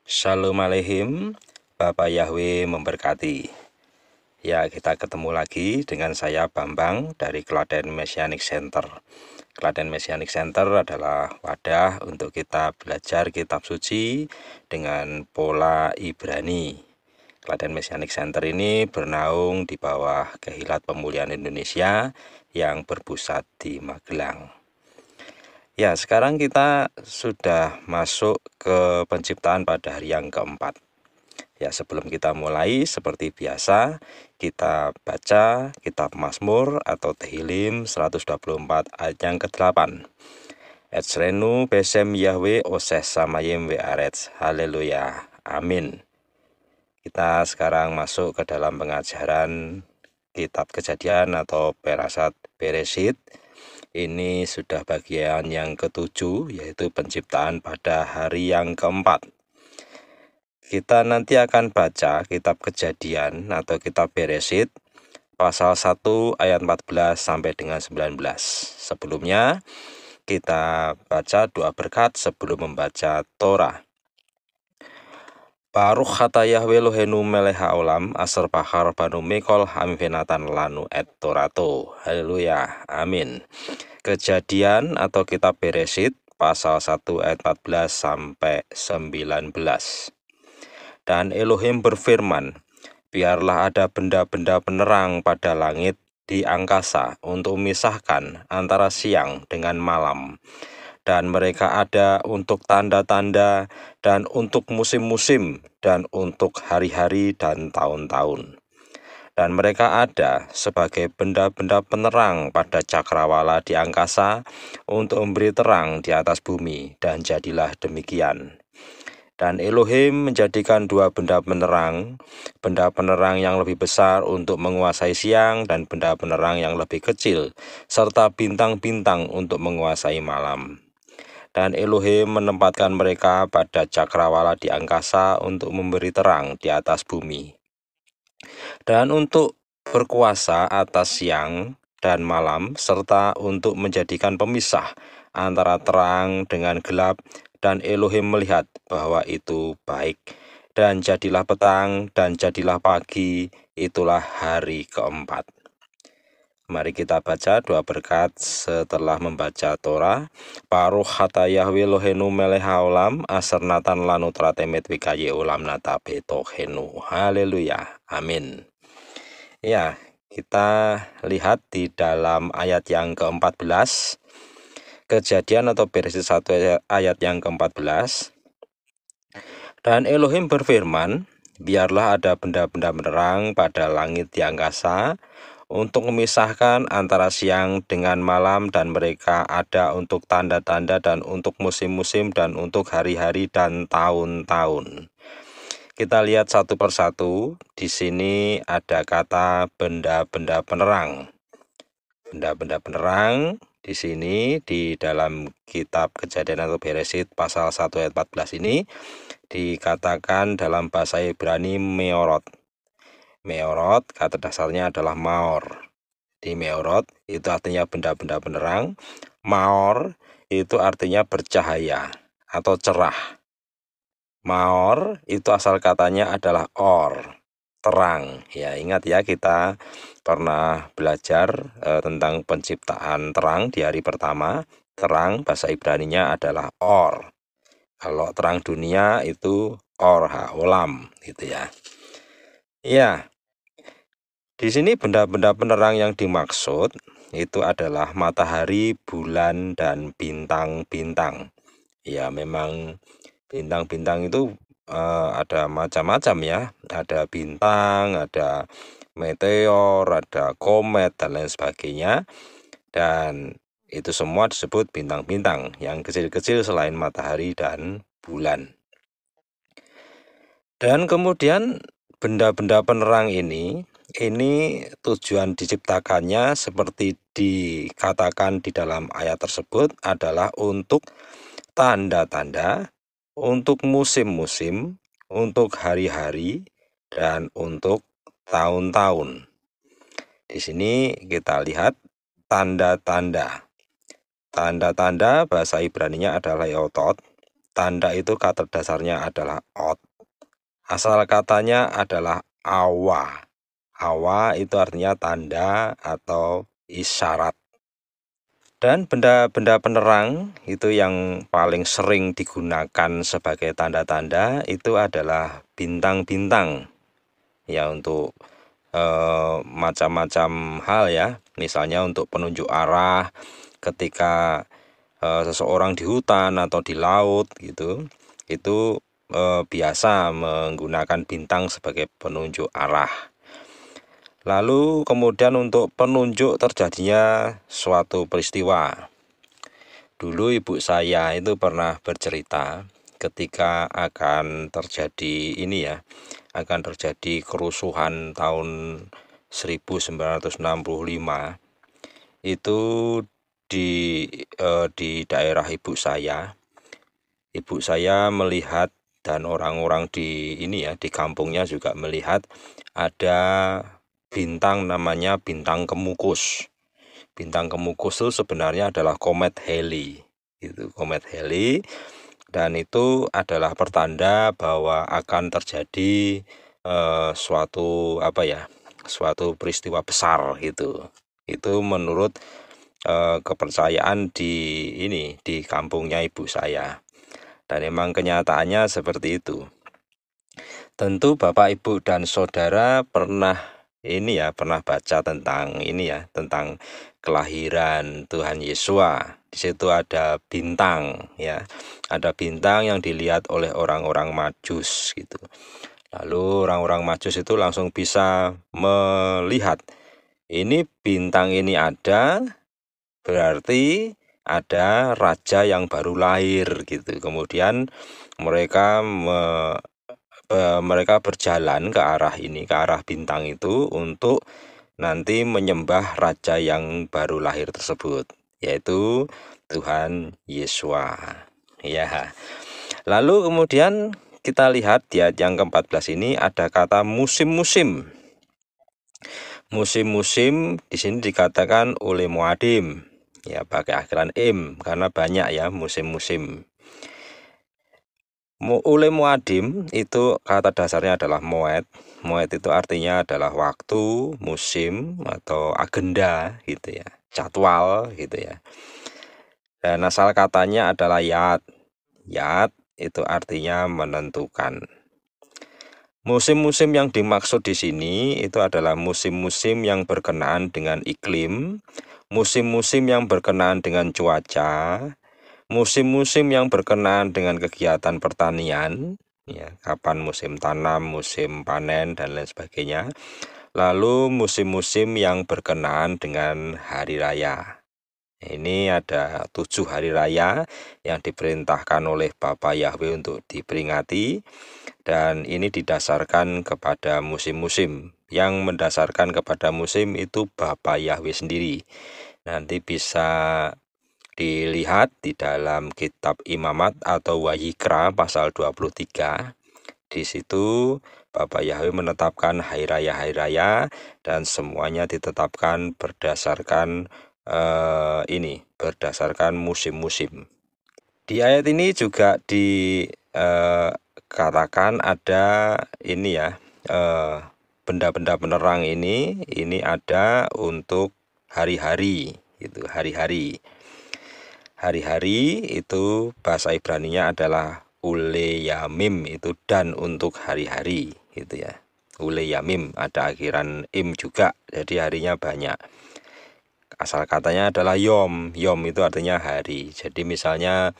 Shalom Aleihim, Bapak Yahweh memberkati. Ya, kita ketemu lagi dengan saya Bambang dari Klaten Messianic Center. Klaten Messianic Center adalah wadah untuk kita belajar kitab suci dengan pola Ibrani. Klaten Messianic Center ini bernaung di bawah Kehilat Pemulihan Indonesia yang berpusat di Magelang. Ya, sekarang kita sudah masuk ke penciptaan pada hari yang keempat. Ya, sebelum kita mulai, seperti biasa, kita baca kitab Mazmur atau Tehillim 124 ayat yang ke-8. Etsrenu besem Yahweh oses samayim we'aretz. Haleluya. Amin. Kita sekarang masuk ke dalam pengajaran kitab Kejadian atau Perasat Bereshit. Ini sudah bagian yang ke-7, yaitu penciptaan pada hari yang keempat. Kita nanti akan baca kitab Kejadian atau kitab Bereshit pasal 1 ayat 14 sampai dengan 19. Sebelumnya kita baca doa berkat sebelum membaca Torah. Baruch kata Yahweh Elohenu melech haolam aser pachar banu mikol hamvenatan lanu et torato. Haleluya. Amin. Kejadian atau kitab Bereshit pasal 1 ayat 14 sampai 19. Dan Elohim berfirman, biarlah ada benda-benda penerang pada langit di angkasa untuk memisahkan antara siang dengan malam. Dan mereka ada untuk tanda-tanda dan untuk musim-musim dan untuk hari-hari dan tahun-tahun. Dan mereka ada sebagai benda-benda penerang pada cakrawala di angkasa untuk memberi terang di atas bumi, dan jadilah demikian. Dan Elohim menjadikan dua benda penerang yang lebih besar untuk menguasai siang dan benda penerang yang lebih kecil, serta bintang-bintang untuk menguasai malam. Dan Elohim menempatkan mereka pada cakrawala di angkasa untuk memberi terang di atas bumi, dan untuk berkuasa atas siang dan malam, serta untuk menjadikan pemisah antara terang dengan gelap. Dan Elohim melihat bahwa itu baik. Dan jadilah petang dan jadilah pagi, itulah hari keempat. Mari kita baca doa berkat setelah membaca Torah. Baruch kata Yahweh Elohenu melech haolam aser natan lanu tratemet wikaye ulam nata betohenu. Haleluya. Amin. Ya, kita lihat di dalam ayat yang ke-14, Kejadian atau Bereshit 1 ayat yang ke-14. Dan Elohim berfirman, biarlah ada benda-benda penerang pada langit di angkasa untuk memisahkan antara siang dengan malam, dan mereka ada untuk tanda-tanda dan untuk musim-musim dan untuk hari-hari dan tahun-tahun. Kita lihat satu persatu. Di sini ada kata benda-benda penerang. Benda-benda penerang di sini di dalam kitab Kejadian atau Bereshit pasal 1 ayat 14 ini dikatakan dalam bahasa Ibrani meorot. Meorot kata dasarnya adalah maor. Di meorot itu artinya benda-benda penerang. Maor itu artinya bercahaya atau cerah. Maor itu asal katanya adalah or, terang. Ya, ingat ya, kita pernah belajar tentang penciptaan terang di hari pertama. Terang bahasa Ibraninya adalah or. Kalau terang dunia itu or haolam, gitu ya. Ya, di sini benda-benda penerang yang dimaksud itu adalah matahari, bulan, dan bintang-bintang. Ya, memang bintang-bintang itu ada macam-macam ya. Ada bintang, ada meteor, ada komet, dan lain sebagainya. Dan itu semua disebut bintang-bintang yang kecil-kecil selain matahari dan bulan. Dan kemudian benda-benda penerang ini tujuan diciptakannya seperti dikatakan di dalam ayat tersebut adalah untuk tanda-tanda, untuk musim-musim, untuk hari-hari, dan untuk tahun-tahun. Di sini kita lihat tanda-tanda. Tanda-tanda bahasa Ibraninya adalah leotot. tanda itu kata dasarnya adalah ot. Asal katanya adalah awa. Awa itu artinya tanda atau isyarat. Dan benda-benda penerang itu yang paling sering digunakan sebagai tanda-tanda itu adalah bintang-bintang. Ya, untuk macam-macam hal ya. Misalnya untuk penunjuk arah ketika seseorang di hutan atau di laut gitu. Itu biasa menggunakan bintang sebagai penunjuk arah. Lalu kemudian untuk penunjuk terjadinya suatu peristiwa. Dulu ibu saya itu pernah bercerita ketika akan terjadi akan terjadi kerusuhan tahun 1965 itu di daerah ibu saya. Ibu saya melihat dan orang-orang di kampungnya juga melihat ada bintang namanya bintang Kemukus. Bintang Kemukus itu sebenarnya adalah komet Halley. Itu komet Halley, dan itu adalah pertanda bahwa akan terjadi suatu peristiwa besar gitu. Itu menurut kepercayaan di kampungnya ibu saya. Dan memang kenyataannya seperti itu. Tentu Bapak, Ibu, dan Saudara pernah baca tentang kelahiran Tuhan Yesus. Di situ ada bintang ya. Ada bintang yang dilihat oleh orang-orang Majus gitu. Lalu orang-orang Majus itu langsung bisa melihat ini bintang ini ada, berarti ada raja yang baru lahir gitu. Kemudian mereka berjalan ke arah bintang itu untuk nanti menyembah raja yang baru lahir tersebut, yaitu Tuhan Yesus. Ya. Lalu kemudian kita lihat di ayat yang ke-14 ini ada kata musim-musim. Musim-musim di sini dikatakan oleh Moadim. Ya, pakai akhiran im karena banyak ya musim-musim. Ule Moadim itu kata dasarnya adalah moed. Moed itu artinya adalah waktu, musim, atau agenda gitu ya, jadwal gitu ya. Dan asal katanya adalah yat. Yat itu artinya menentukan. Musim-musim yang dimaksud di sini itu adalah musim-musim yang berkenaan dengan iklim, musim-musim yang berkenaan dengan cuaca, musim-musim yang berkenaan dengan kegiatan pertanian, ya, kapan musim tanam, musim panen, dan lain sebagainya. Lalu musim-musim yang berkenaan dengan hari raya. Ini ada 7 hari raya yang diperintahkan oleh Bapa Yahweh untuk diperingati, dan ini didasarkan kepada musim-musim. Yang mendasarkan kepada musim itu Bapa Yahweh sendiri. Nanti bisa dilihat di dalam kitab Imamat atau Wayikra pasal 23. Di situ Bapak Yahweh menetapkan hari raya dan semuanya ditetapkan berdasarkan berdasarkan musim-musim. Di ayat ini juga dikatakan ada benda-benda penerang ini ada untuk hari-hari gitu, hari-hari. Hari-hari itu bahasa Ibraninya adalah ule yamim, itu dan untuk hari-hari gitu ya. Ule yamim ada akhiran im juga, jadi harinya banyak. Asal katanya adalah yom. Yom itu artinya hari. Jadi misalnya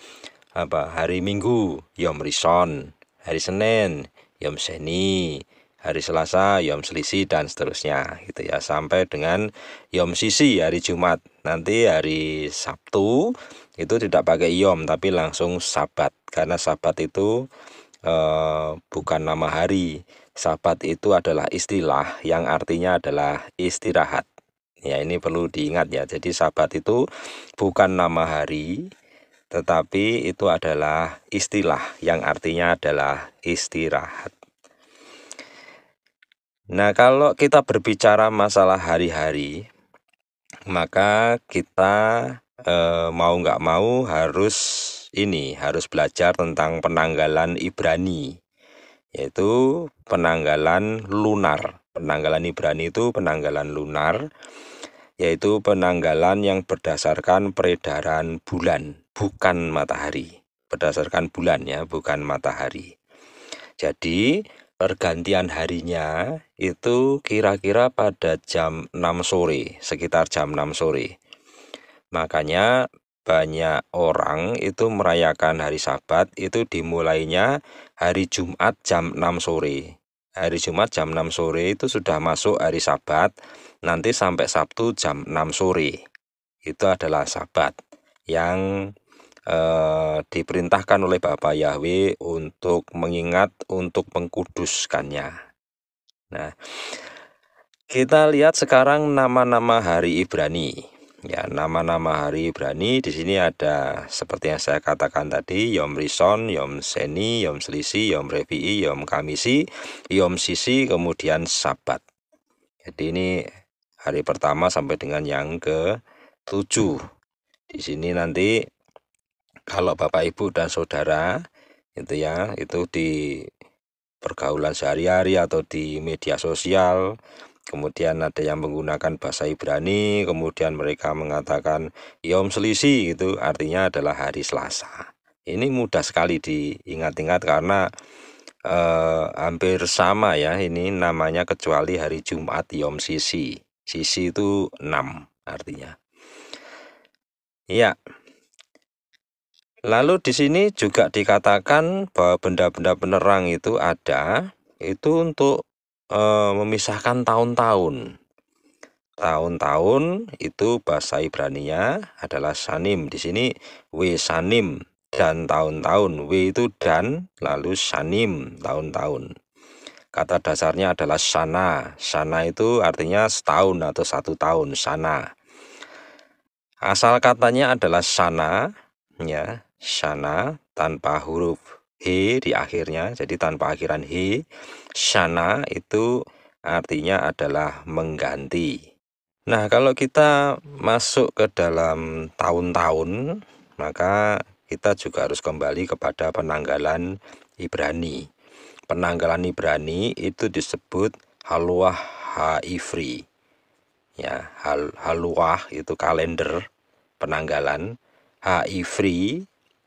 hari Minggu yom rison, hari Senin yom seni, hari Selasa yom selisi, dan seterusnya gitu ya, sampai dengan yom sisi hari Jumat. Nanti hari Sabtu itu tidak pakai yom tapi langsung sabat, karena sabat itu bukan nama hari. Sabat itu adalah istilah yang artinya adalah istirahat. Ya, ini perlu diingat ya. Jadi sabat itu bukan nama hari, tetapi itu adalah istilah yang artinya adalah istirahat. Nah, kalau kita berbicara masalah hari-hari, maka kita mau nggak mau harus belajar tentang penanggalan Ibrani, yaitu penanggalan lunar. Penanggalan Ibrani itu penanggalan lunar, yaitu penanggalan yang berdasarkan peredaran bulan, bukan matahari. Berdasarkan bulan ya, bukan matahari. Jadi pergantian harinya itu kira-kira pada jam 6 sore, sekitar jam 6 sore. Makanya banyak orang itu merayakan hari Sabat itu dimulainya hari Jumat jam 6 sore. Hari Jumat jam 6 sore itu sudah masuk hari Sabat, nanti sampai Sabtu jam 6 sore. Itu adalah Sabat yang diperintahkan oleh Bapak Yahweh untuk mengingat, untuk mengkuduskannya. Nah, kita lihat sekarang nama-nama hari Ibrani. Ya, nama-nama hari Ibrani di sini ada seperti yang saya katakan tadi, Yom Rishon, Yom Sheni, Yom Shlisi, Yom Revi'i, Yom Kamisi, Yom Sisi, kemudian Sabat. Jadi ini hari pertama sampai dengan yang ke-7. Di sini nanti kalau Bapak Ibu dan Saudara itu ya, itu di pergaulan sehari-hari atau di media sosial, kemudian ada yang menggunakan bahasa Ibrani, kemudian mereka mengatakan Yom Shlisi, itu artinya adalah hari Selasa. Ini mudah sekali diingat-ingat karena hampir sama ya ini namanya, kecuali hari Jumat Yom Sisi. Sisi itu 6 artinya. Ya. Lalu di sini juga dikatakan bahwa benda-benda penerang itu ada, itu untuk memisahkan tahun-tahun. Tahun-tahun itu bahasa Ibraninya adalah Shanim. Di sini W Shanim, dan tahun-tahun. W itu dan, lalu Shanim, tahun-tahun. Kata dasarnya adalah Shana. Shana itu artinya setahun atau 1 tahun, Shana. Asal katanya adalah Shana, ya. Shana tanpa huruf H di akhirnya, jadi tanpa akhiran H. Shana itu artinya adalah mengganti. Nah, kalau kita masuk ke dalam tahun-tahun, maka kita juga harus kembali kepada penanggalan Ibrani. Penanggalan Ibrani itu disebut Haluah Ha-Ivri. Ya, Haluah itu kalender penanggalan, Ha-Ivri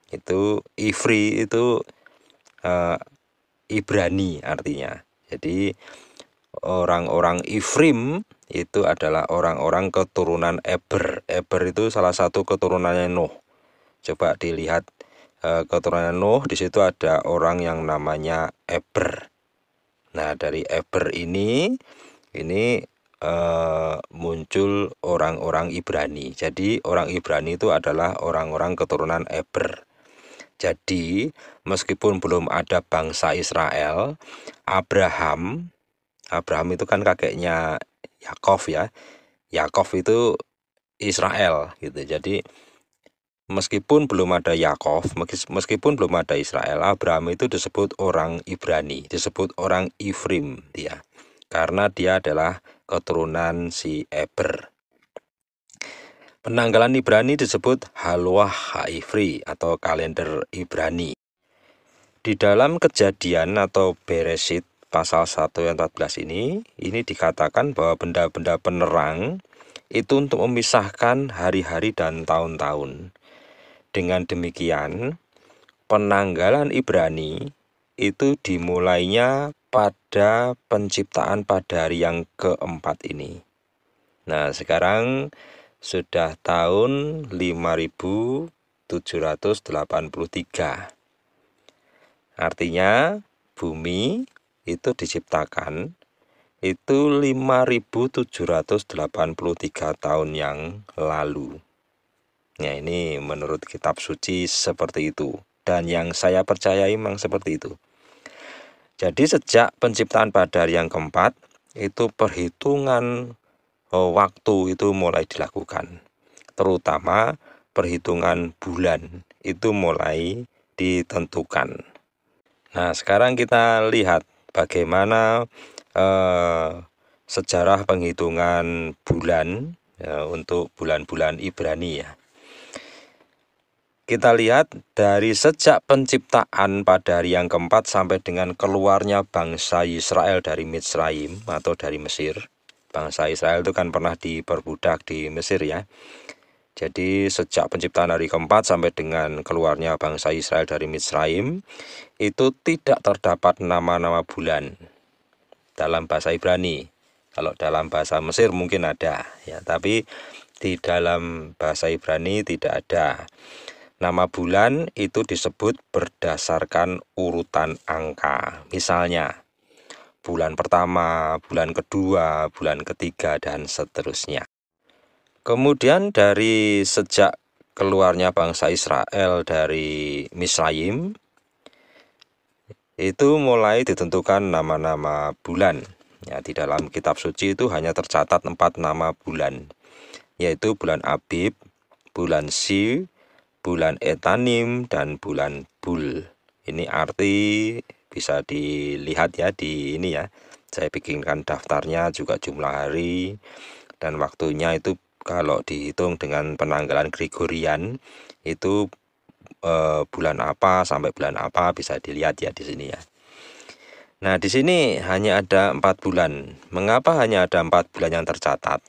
itu, Ivri itu Ibrani artinya. Jadi orang-orang Ifrim itu adalah orang-orang keturunan Eber. Eber itu salah satu keturunannya Nuh. Coba dilihat keturunan Nuh, di situ ada orang yang namanya Eber. Nah, dari Eber ini muncul orang-orang Ibrani. Jadi orang Ibrani itu adalah orang-orang keturunan Eber. Jadi meskipun belum ada bangsa Israel, Abraham itu kan kakeknya Yakov ya. Yakov itu Israel gitu. Jadi meskipun belum ada Yakov, meskipun belum ada Israel, Abraham itu disebut orang Ibrani, disebut orang Ifrim dia. Karena dia adalah keturunan si Eber. Penanggalan Ibrani disebut Haluah Ha-Ivri atau kalender Ibrani. Di dalam Kejadian atau Bereshit pasal 1 ayat 14 ini dikatakan bahwa benda-benda penerang itu untuk memisahkan hari-hari dan tahun-tahun. Dengan demikian, penanggalan Ibrani itu dimulainya pada penciptaan pada hari yang keempat ini. Nah, sekarang sudah tahun 5783. Artinya bumi itu diciptakan itu 5783 tahun yang lalu. Nah, ini menurut kitab suci seperti itu, dan yang saya percayai memang seperti itu. Jadi sejak penciptaan pada hari yang keempat itu perhitungan waktu itu mulai dilakukan, terutama perhitungan bulan itu mulai ditentukan. Nah, sekarang kita lihat bagaimana sejarah penghitungan bulan untuk bulan-bulan Ibrani ya. kita lihat dari sejak penciptaan pada hari yang keempat sampai dengan keluarnya bangsa Israel dari Mitsraim atau dari Mesir. Bangsa Israel itu kan pernah diperbudak di Mesir ya. Jadi sejak penciptaan hari keempat sampai dengan keluarnya bangsa Israel dari Mitsraim, itu tidak terdapat nama-nama bulan dalam bahasa Ibrani. Kalau dalam bahasa Mesir mungkin ada ya, tapi di dalam bahasa Ibrani tidak ada. Nama bulan itu disebut berdasarkan urutan angka. Misalnya, bulan pertama, bulan kedua, bulan ketiga, dan seterusnya. Kemudian dari sejak keluarnya bangsa Israel dari Misraim, itu mulai ditentukan nama-nama bulan. Ya, di dalam kitab suci itu hanya tercatat 4 nama bulan, yaitu bulan Abib, bulan Si, bulan Etanim, dan bulan Bul. Ini arti bisa dilihat ya di ini ya. Saya bikinkan daftarnya, juga jumlah hari dan waktunya itu kalau dihitung dengan penanggalan Gregorian itu bulan apa sampai bulan apa bisa dilihat ya di sini ya. Nah, di sini hanya ada 4 bulan. Mengapa hanya ada 4 bulan yang tercatat?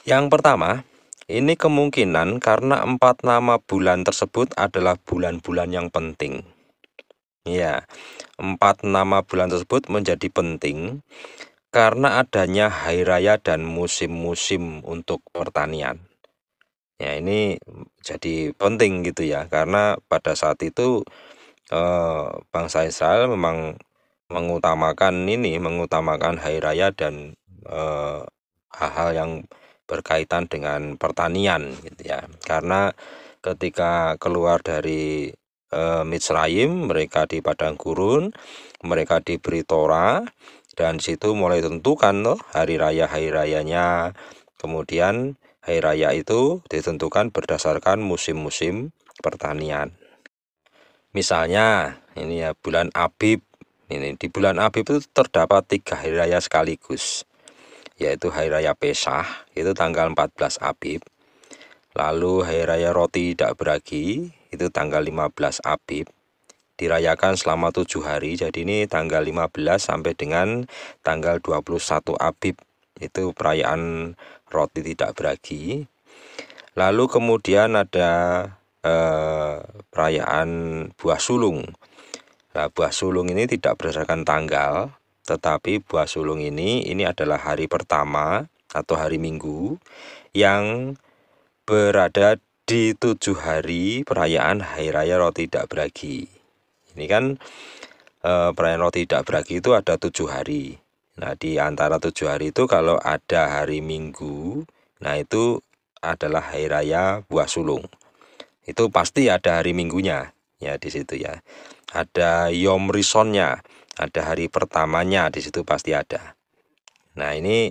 Yang pertama, ini kemungkinan karena 4 nama bulan tersebut adalah bulan-bulan yang penting. Ya, 4 nama bulan tersebut menjadi penting karena adanya hari raya dan musim-musim untuk pertanian. Ya, ini jadi penting gitu ya, karena pada saat itu bangsa Israel memang mengutamakan hari raya dan hal-hal yang berkaitan dengan pertanian gitu ya. Karena ketika keluar dari Mitsraim, mereka di padang gurun, mereka diberi Torah, dan situ mulai tentukan loh hari rayanya. Kemudian hari raya itu ditentukan berdasarkan musim-musim pertanian. Misalnya ini ya bulan Abib. Ini di bulan Abib itu terdapat 3 hari raya sekaligus, yaitu hari raya Pesah itu tanggal 14 Abib. Lalu hari raya roti tidak beragi itu tanggal 15 Abib. Dirayakan selama 7 hari. Jadi ini tanggal 15 sampai dengan tanggal 21 Abib. Itu perayaan roti tidak beragi. Lalu kemudian ada perayaan buah sulung. Nah, buah sulung ini tidak berdasarkan tanggal, tetapi buah sulung ini adalah hari pertama atau hari Minggu yang berada di 7 hari perayaan hari raya roti tidak beragi. Ini kan perayaan roti tidak beragi itu ada 7 hari. Nah, di antara 7 hari itu kalau ada hari Minggu, nah itu adalah hari raya buah sulung. Itu pasti ada hari Minggunya ya di situ ya. Ada Yom Risonnya, ada hari pertamanya di situ pasti ada. Nah, ini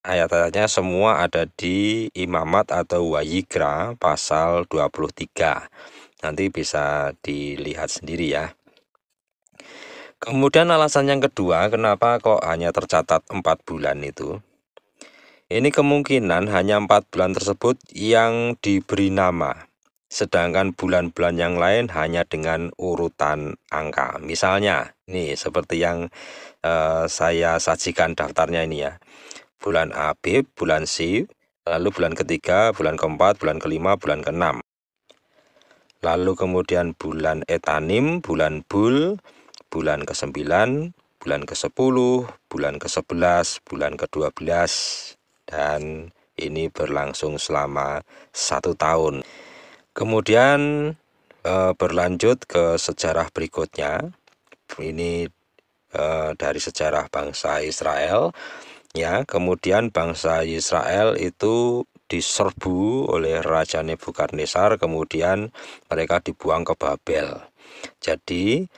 ayat-ayatnya semua ada di Imamat atau Wayikra pasal 23. Nanti bisa dilihat sendiri ya. Kemudian alasan yang kedua, kenapa kok hanya tercatat 4 bulan itu? Ini kemungkinan hanya 4 bulan tersebut yang diberi nama, sedangkan bulan-bulan yang lain hanya dengan urutan angka. Misalnya, nih seperti yang saya sajikan daftarnya ini ya. Bulan Abib, bulan Si, lalu bulan ketiga, bulan keempat, bulan kelima, bulan keenam. Lalu kemudian bulan Etanim, bulan Bul, bulan ke-9, bulan ke-10, bulan ke-11, bulan ke-12, dan ini berlangsung selama 1 tahun. Kemudian berlanjut ke sejarah berikutnya. Ini dari sejarah bangsa Israel ya. Kemudian bangsa Israel itu diserbu oleh Raja Nebukadnezar, kemudian mereka dibuang ke Babel. Jadi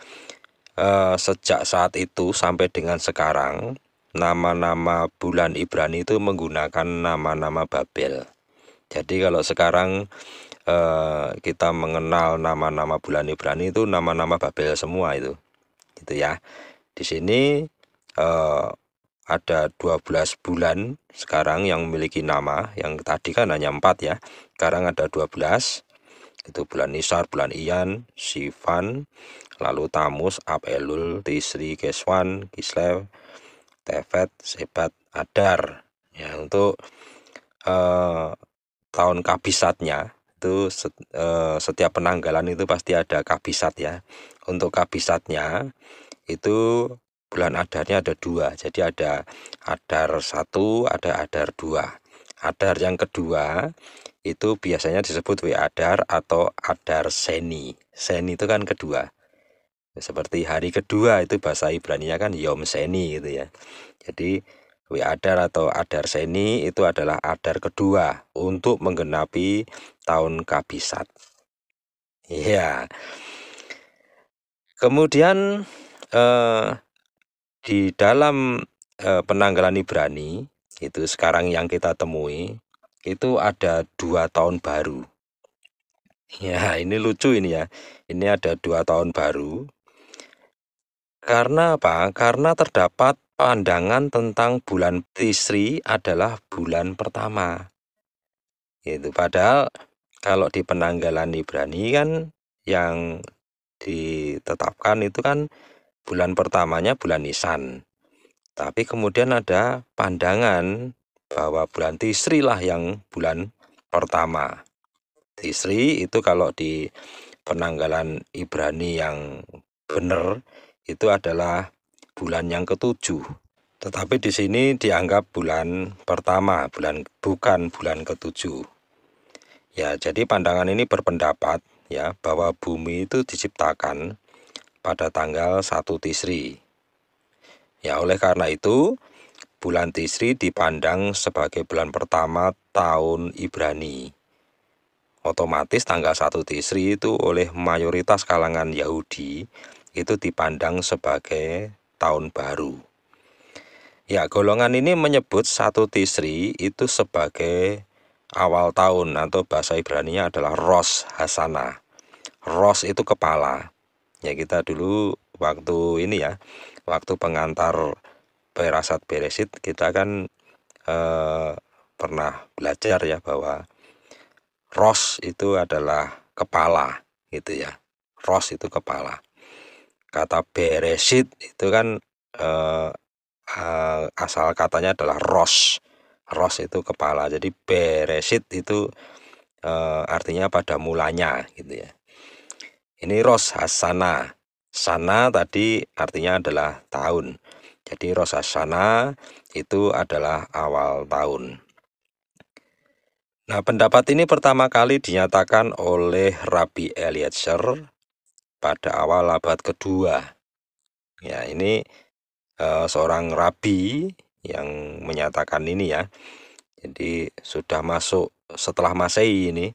sejak saat itu sampai dengan sekarang, nama-nama bulan Ibrani itu menggunakan nama-nama Babel. Jadi kalau sekarang kita mengenal nama-nama bulan Ibrani itu nama-nama Babel semua itu, gitu ya. Di sini ada 12 bulan sekarang yang memiliki nama, yang tadi kan hanya 4 ya, sekarang ada 12. Itu bulan Nisar, bulan Ian, Sivan, lalu Tamus, Ab, Elul, Tisri, Keswan, Kislev, Tevet, Sebat, Adar. Ya, untuk tahun kabisatnya itu setiap penanggalan itu pasti ada kabisat ya. Untuk kabisatnya itu bulan Adarnya ada 2, jadi ada Adar 1, ada Adar 2. Adar yang kedua itu biasanya disebut W Adar atau Adar Seni. Seni itu kan kedua. Seperti hari kedua itu bahasa Ibrani-nya kan Yom Seni gitu ya. Jadi W Adar atau Adar Seni itu adalah Adar kedua untuk menggenapi tahun kabisat. Iya. Kemudian di dalam penanggalan Ibrani itu sekarang yang kita temui itu ada 2 tahun baru. Ya, ini lucu ini ya. Ini ada 2 tahun baru. Karena apa? Karena terdapat pandangan tentang bulan Tisri adalah bulan pertama. Itu padahal kalau di penanggalan Ibrani kan yang ditetapkan itu kan bulan pertamanya bulan Nisan. Tapi kemudian ada pandangan bahwa bulan Tisri lah yang bulan pertama. Tisri itu kalau di penanggalan Ibrani yang benar itu adalah bulan yang ketujuh. Tetapi di sini dianggap bulan pertama, bukan bulan ketujuh. Ya, jadi pandangan ini berpendapat ya bahwa bumi itu diciptakan pada tanggal 1 Tisri. Ya, oleh karena itu bulan Tisri dipandang sebagai bulan pertama tahun Ibrani. Otomatis tanggal 1 Tisri itu oleh mayoritas kalangan Yahudi itu dipandang sebagai tahun baru. Ya, golongan ini menyebut 1 Tisri itu sebagai awal tahun atau bahasa Ibrani-nya adalah Rosh Hashanah. Rosh itu kepala. Ya, kita dulu waktu ini ya, waktu pengantar Perasat Beresit kita kan pernah belajar ya bahwa Rosh itu adalah kepala gitu ya. Rosh itu kepala. Kata Beresit itu kan asal katanya adalah Rosh. Rosh itu kepala. Jadi Beresit itu artinya pada mulanya gitu ya. Ini Rosh Hashanah. Sana tadi artinya adalah tahun. Jadi Rosh Hashanah itu adalah awal tahun. Nah, pendapat ini pertama kali dinyatakan oleh Rabbi Eliezer pada awal abad kedua. Ya, ini seorang rabi yang menyatakan ini ya. Jadi sudah masuk setelah Masehi ini.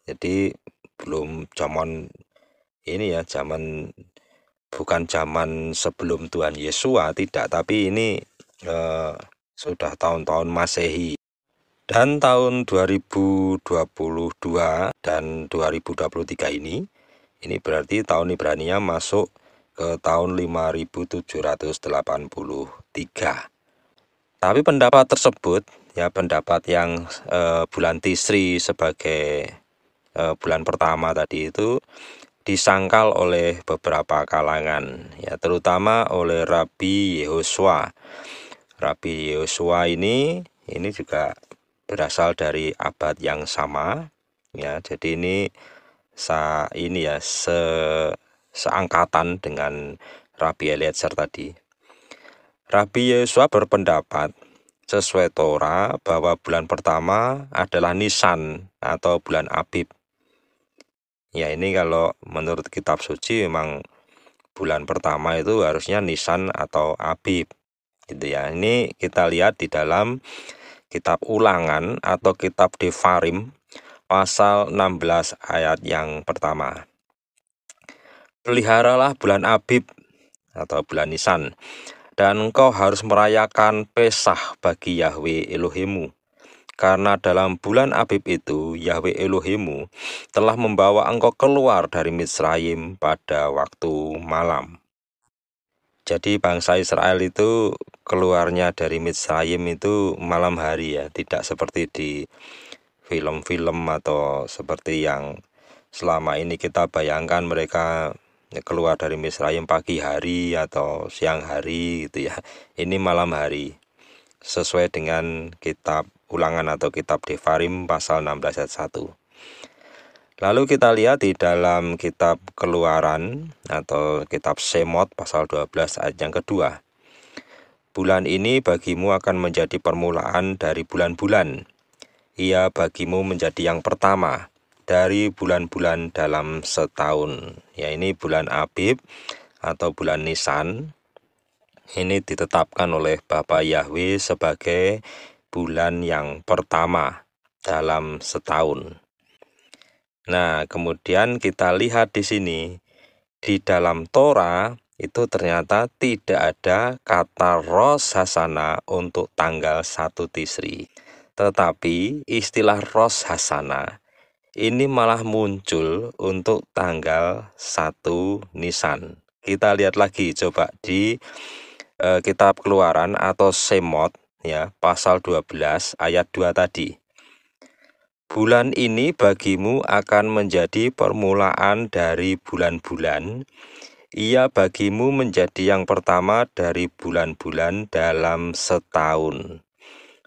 Jadi belum zaman ini ya, bukan zaman sebelum Tuhan Yesua, tidak, tapi ini sudah tahun-tahun Masehi. Dan tahun 2022 dan 2023 ini berarti tahun Ibrani-nya masuk ke tahun 5783. Tapi pendapat tersebut ya, pendapat yang bulan Tisri sebagai bulan pertama tadi itu disangkal oleh beberapa kalangan ya, terutama oleh Rabbi Yehosua. Rabbi Yehosua ini juga berasal dari abad yang sama ya, jadi ini seangkatan dengan Rabbi Eliezer tadi. Rabbi Yehosua berpendapat sesuai Torah bahwa bulan pertama adalah Nisan atau bulan Abib. Ya, ini kalau menurut kitab suci memang bulan pertama itu harusnya Nisan atau Abib gitu ya. Ini kita lihat di dalam kitab Ulangan atau kitab Devarim pasal 16 ayat yang pertama. Peliharalah bulan Abib atau bulan Nisan, dan engkau harus merayakan Pesah bagi Yahwe Elohimmu. Karena dalam bulan Abib itu Yahwe Elohimmu telah membawa engkau keluar dari Misraim pada waktu malam. Jadi bangsa Israel itu keluarnya dari Mitsrayim itu malam hari ya, tidak seperti di film-film atau seperti yang selama ini kita bayangkan mereka keluar dari Mitsrayim pagi hari atau siang hari gitu ya. Ini malam hari, sesuai dengan kitab Ulangan atau kitab Devarim pasal 16 ayat 1. Lalu kita lihat di dalam kitab Keluaran atau kitab Semot pasal 12 ayat yang kedua. Bulan ini bagimu akan menjadi permulaan dari bulan-bulan. Ia bagimu menjadi yang pertama dari bulan-bulan dalam setahun. Ya, ini bulan Abib atau bulan Nisan. Ini ditetapkan oleh Bapa Yahweh sebagai bulan yang pertama dalam setahun. Nah, kemudian kita lihat di sini, di dalam Torah itu ternyata tidak ada kata Rosh Hashanah untuk tanggal 1 Tisri. Tetapi istilah Rosh Hashanah ini malah muncul untuk tanggal 1 Nisan. Kita lihat lagi coba di kitab Keluaran atau Semot ya, pasal 12 ayat 2 tadi. Bulan ini bagimu akan menjadi permulaan dari bulan-bulan. Ia bagimu menjadi yang pertama dari bulan-bulan dalam setahun.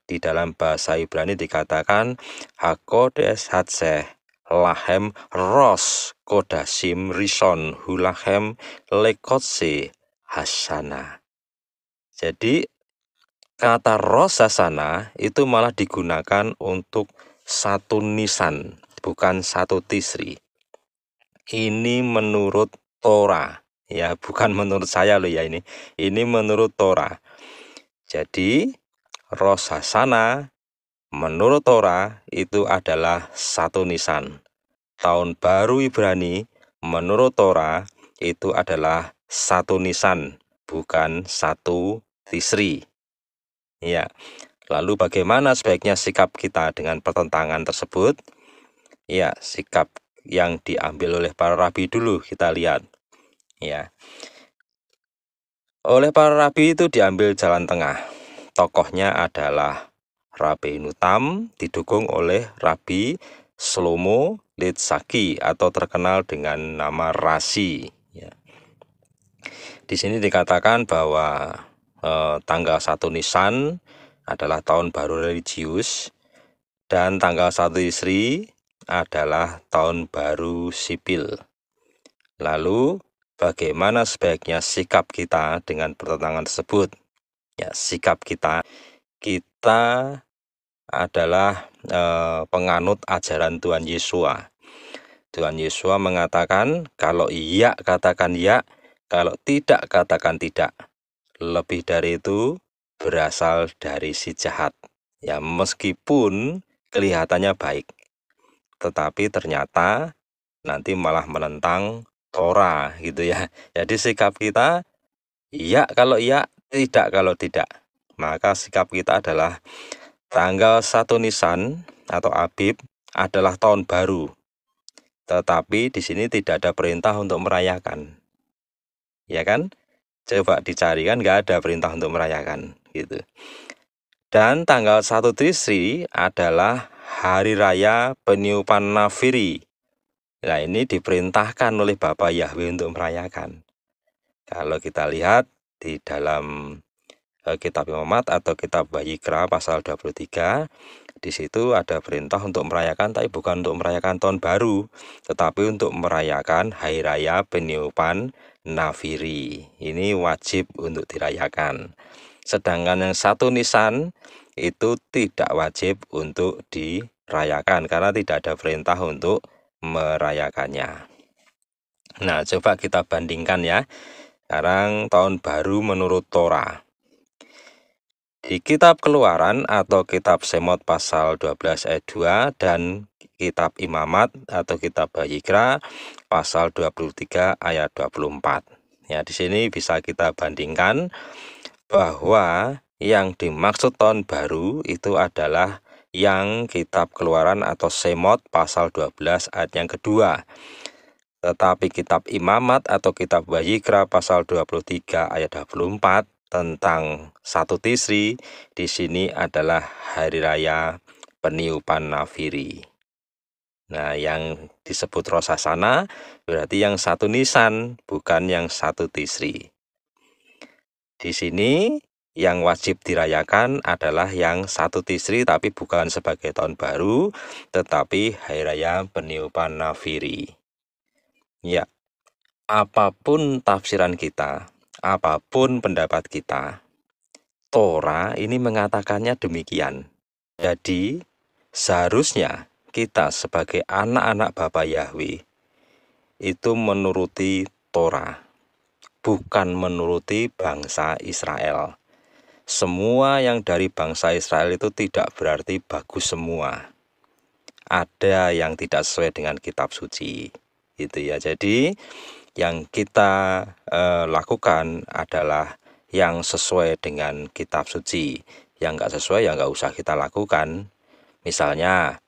Di dalam bahasa Ibrani dikatakan Hakodes Hatseh Lahem Ros Kodasim Rison Hulahem Lekotse Hasana. Jadi kata Rosh Hashanah itu malah digunakan untuk 1 Nisan, bukan 1 Tisri. Ini menurut Torah, ya, bukan menurut saya loh ya ini. Ini menurut Torah. Jadi Rosh Hashanah menurut Torah itu adalah 1 Nisan. Tahun baru Ibrani menurut Torah itu adalah 1 Nisan, bukan 1 Tisri. Ya. Lalu bagaimana sebaiknya sikap kita dengan pertentangan tersebut? Ya, sikap yang diambil oleh para rabi dulu kita lihat. Ya. Oleh para rabi itu diambil jalan tengah. Tokohnya adalah Rabbi Nutam didukung oleh Rabbi Shlomo Litzaki atau terkenal dengan nama Rasi. Ya. Di sini dikatakan bahwa tanggal 1 Nisan adalah tahun baru religius dan tanggal 1 Tisri adalah tahun baru sipil. Lalu bagaimana sebaiknya sikap kita dengan pertentangan tersebut? Ya, sikap kita adalah penganut ajaran Tuhan Yesus. Tuhan Yesus mengatakan kalau iya katakan ya, kalau tidak katakan tidak. Lebih dari itu berasal dari si jahat. Ya, meskipun kelihatannya baik, tetapi ternyata nanti malah menentang Torah gitu ya. Jadi sikap kita iya kalau iya, tidak kalau tidak. Maka sikap kita adalah tanggal 1 Nisan atau Abib adalah tahun baru. Tetapi di sini tidak ada perintah untuk merayakan. Ya kan? Coba dicari, kan nggak ada perintah untuk merayakan gitu. Dan tanggal 1 Tisri adalah hari raya peniupan nafiri. Nah, ini diperintahkan oleh Bapa Yahweh untuk merayakan. Kalau kita lihat di dalam kitab Imamat atau kitab Vayikra pasal 23, di situ ada perintah untuk merayakan, tapi bukan untuk merayakan tahun baru, tetapi untuk merayakan hari raya peniupan nafiri. Ini wajib untuk dirayakan. Sedangkan yang 1 Nisan itu tidak wajib untuk dirayakan karena tidak ada perintah untuk merayakannya. Nah, coba kita bandingkan ya. Sekarang tahun baru menurut Torah. Di kitab Keluaran atau kitab Semot pasal 12 ayat 2 dan kitab Imamat atau kitab Vayikra pasal 23 ayat 24. Ya, di sini bisa kita bandingkan bahwa yang dimaksud tahun baru itu adalah yang kitab Keluaran atau Semot pasal 12 ayat yang kedua. Tetapi kitab Imamat atau kitab Vayikra pasal 23 ayat 24 tentang satu Tisri, di sini adalah hari raya peniupan nafiri. Nah, yang disebut Rosasana berarti yang satu Nisan, bukan yang satu Tisri. Di sini yang wajib dirayakan adalah yang satu Tisri, tapi bukan sebagai tahun baru, tetapi hari raya peniupan nafiri. Ya, apapun tafsiran kita, apapun pendapat kita, Torah ini mengatakannya demikian. Jadi, seharusnya kita sebagai anak-anak Bapa Yahweh itu menuruti Torah, bukan menuruti bangsa Israel. Semua yang dari bangsa Israel itu tidak berarti bagus semua. Ada yang tidak sesuai dengan kitab suci. Gitu ya. Jadi yang kita lakukan adalah yang sesuai dengan kitab suci. Yang nggak sesuai ya nggak usah kita lakukan. Misalnya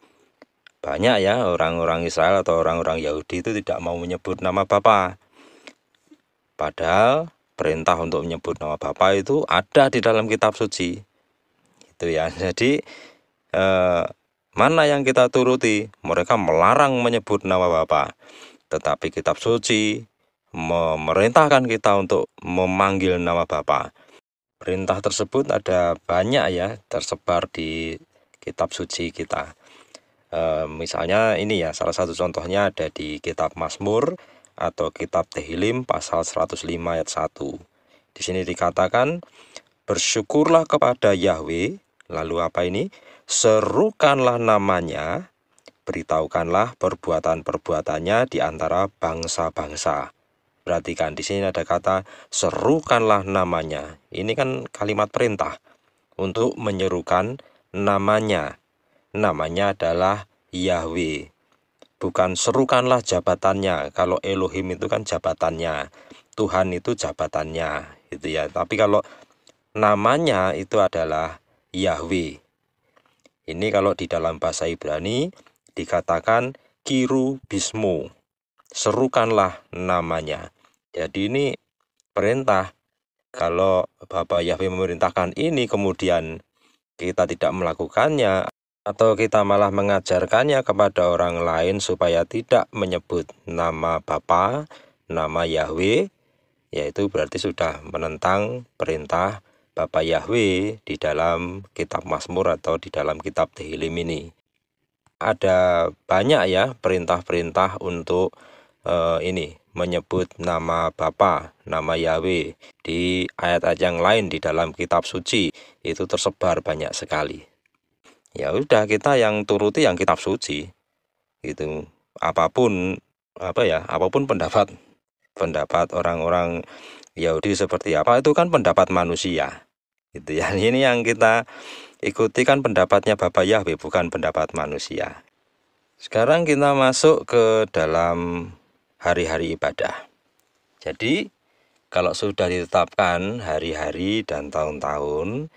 banyak ya orang-orang Israel atau orang-orang Yahudi itu tidak mau menyebut nama Bapa. Padahal perintah untuk menyebut nama Bapa itu ada di dalam kitab suci. Itu ya. Jadi mana yang kita turuti? Mereka melarang menyebut nama Bapa. Tetapi kitab suci memerintahkan kita untuk memanggil nama Bapa. Perintah tersebut ada banyak ya, tersebar di kitab suci kita. Misalnya ini ya, salah satu contohnya ada di kitab Mazmur atau kitab Tehillim pasal 105 ayat 1. Di sini dikatakan, bersyukurlah kepada Yahweh, lalu apa ini? Serukanlah namanya, beritahukanlah perbuatan-perbuatannya di antara bangsa-bangsa. Perhatikan di sini ada kata serukanlah namanya. Ini kan kalimat perintah untuk menyerukan namanya. Namanya adalah Yahweh. Bukan serukanlah jabatannya. Kalau Elohim itu kan jabatannya, Tuhan itu jabatannya, gitu ya. Tapi kalau namanya itu adalah Yahweh. Ini kalau di dalam bahasa Ibrani dikatakan kiru bismo, serukanlah namanya. Jadi ini perintah. Kalau Bapak Yahweh memerintahkan ini kemudian kita tidak melakukannya, atau kita malah mengajarkannya kepada orang lain supaya tidak menyebut nama Bapa, nama Yahweh, yaitu berarti sudah menentang perintah Bapa Yahweh di dalam kitab Mazmur atau di dalam kitab Tehillim ini. Ada banyak ya perintah-perintah untuk ini menyebut nama Bapa, nama Yahweh di ayat-ayat yang lain di dalam kitab suci itu tersebar banyak sekali. Ya udah, kita yang turuti yang kitab suci. Gitu. Apapun pendapat orang-orang Yahudi seperti apa, itu kan pendapat manusia. Gitu ya. Ini yang kita ikuti kan pendapatnya Bapa Yahweh, bukan pendapat manusia. Sekarang kita masuk ke dalam hari-hari ibadah. Jadi kalau sudah ditetapkan hari-hari dan tahun-tahun,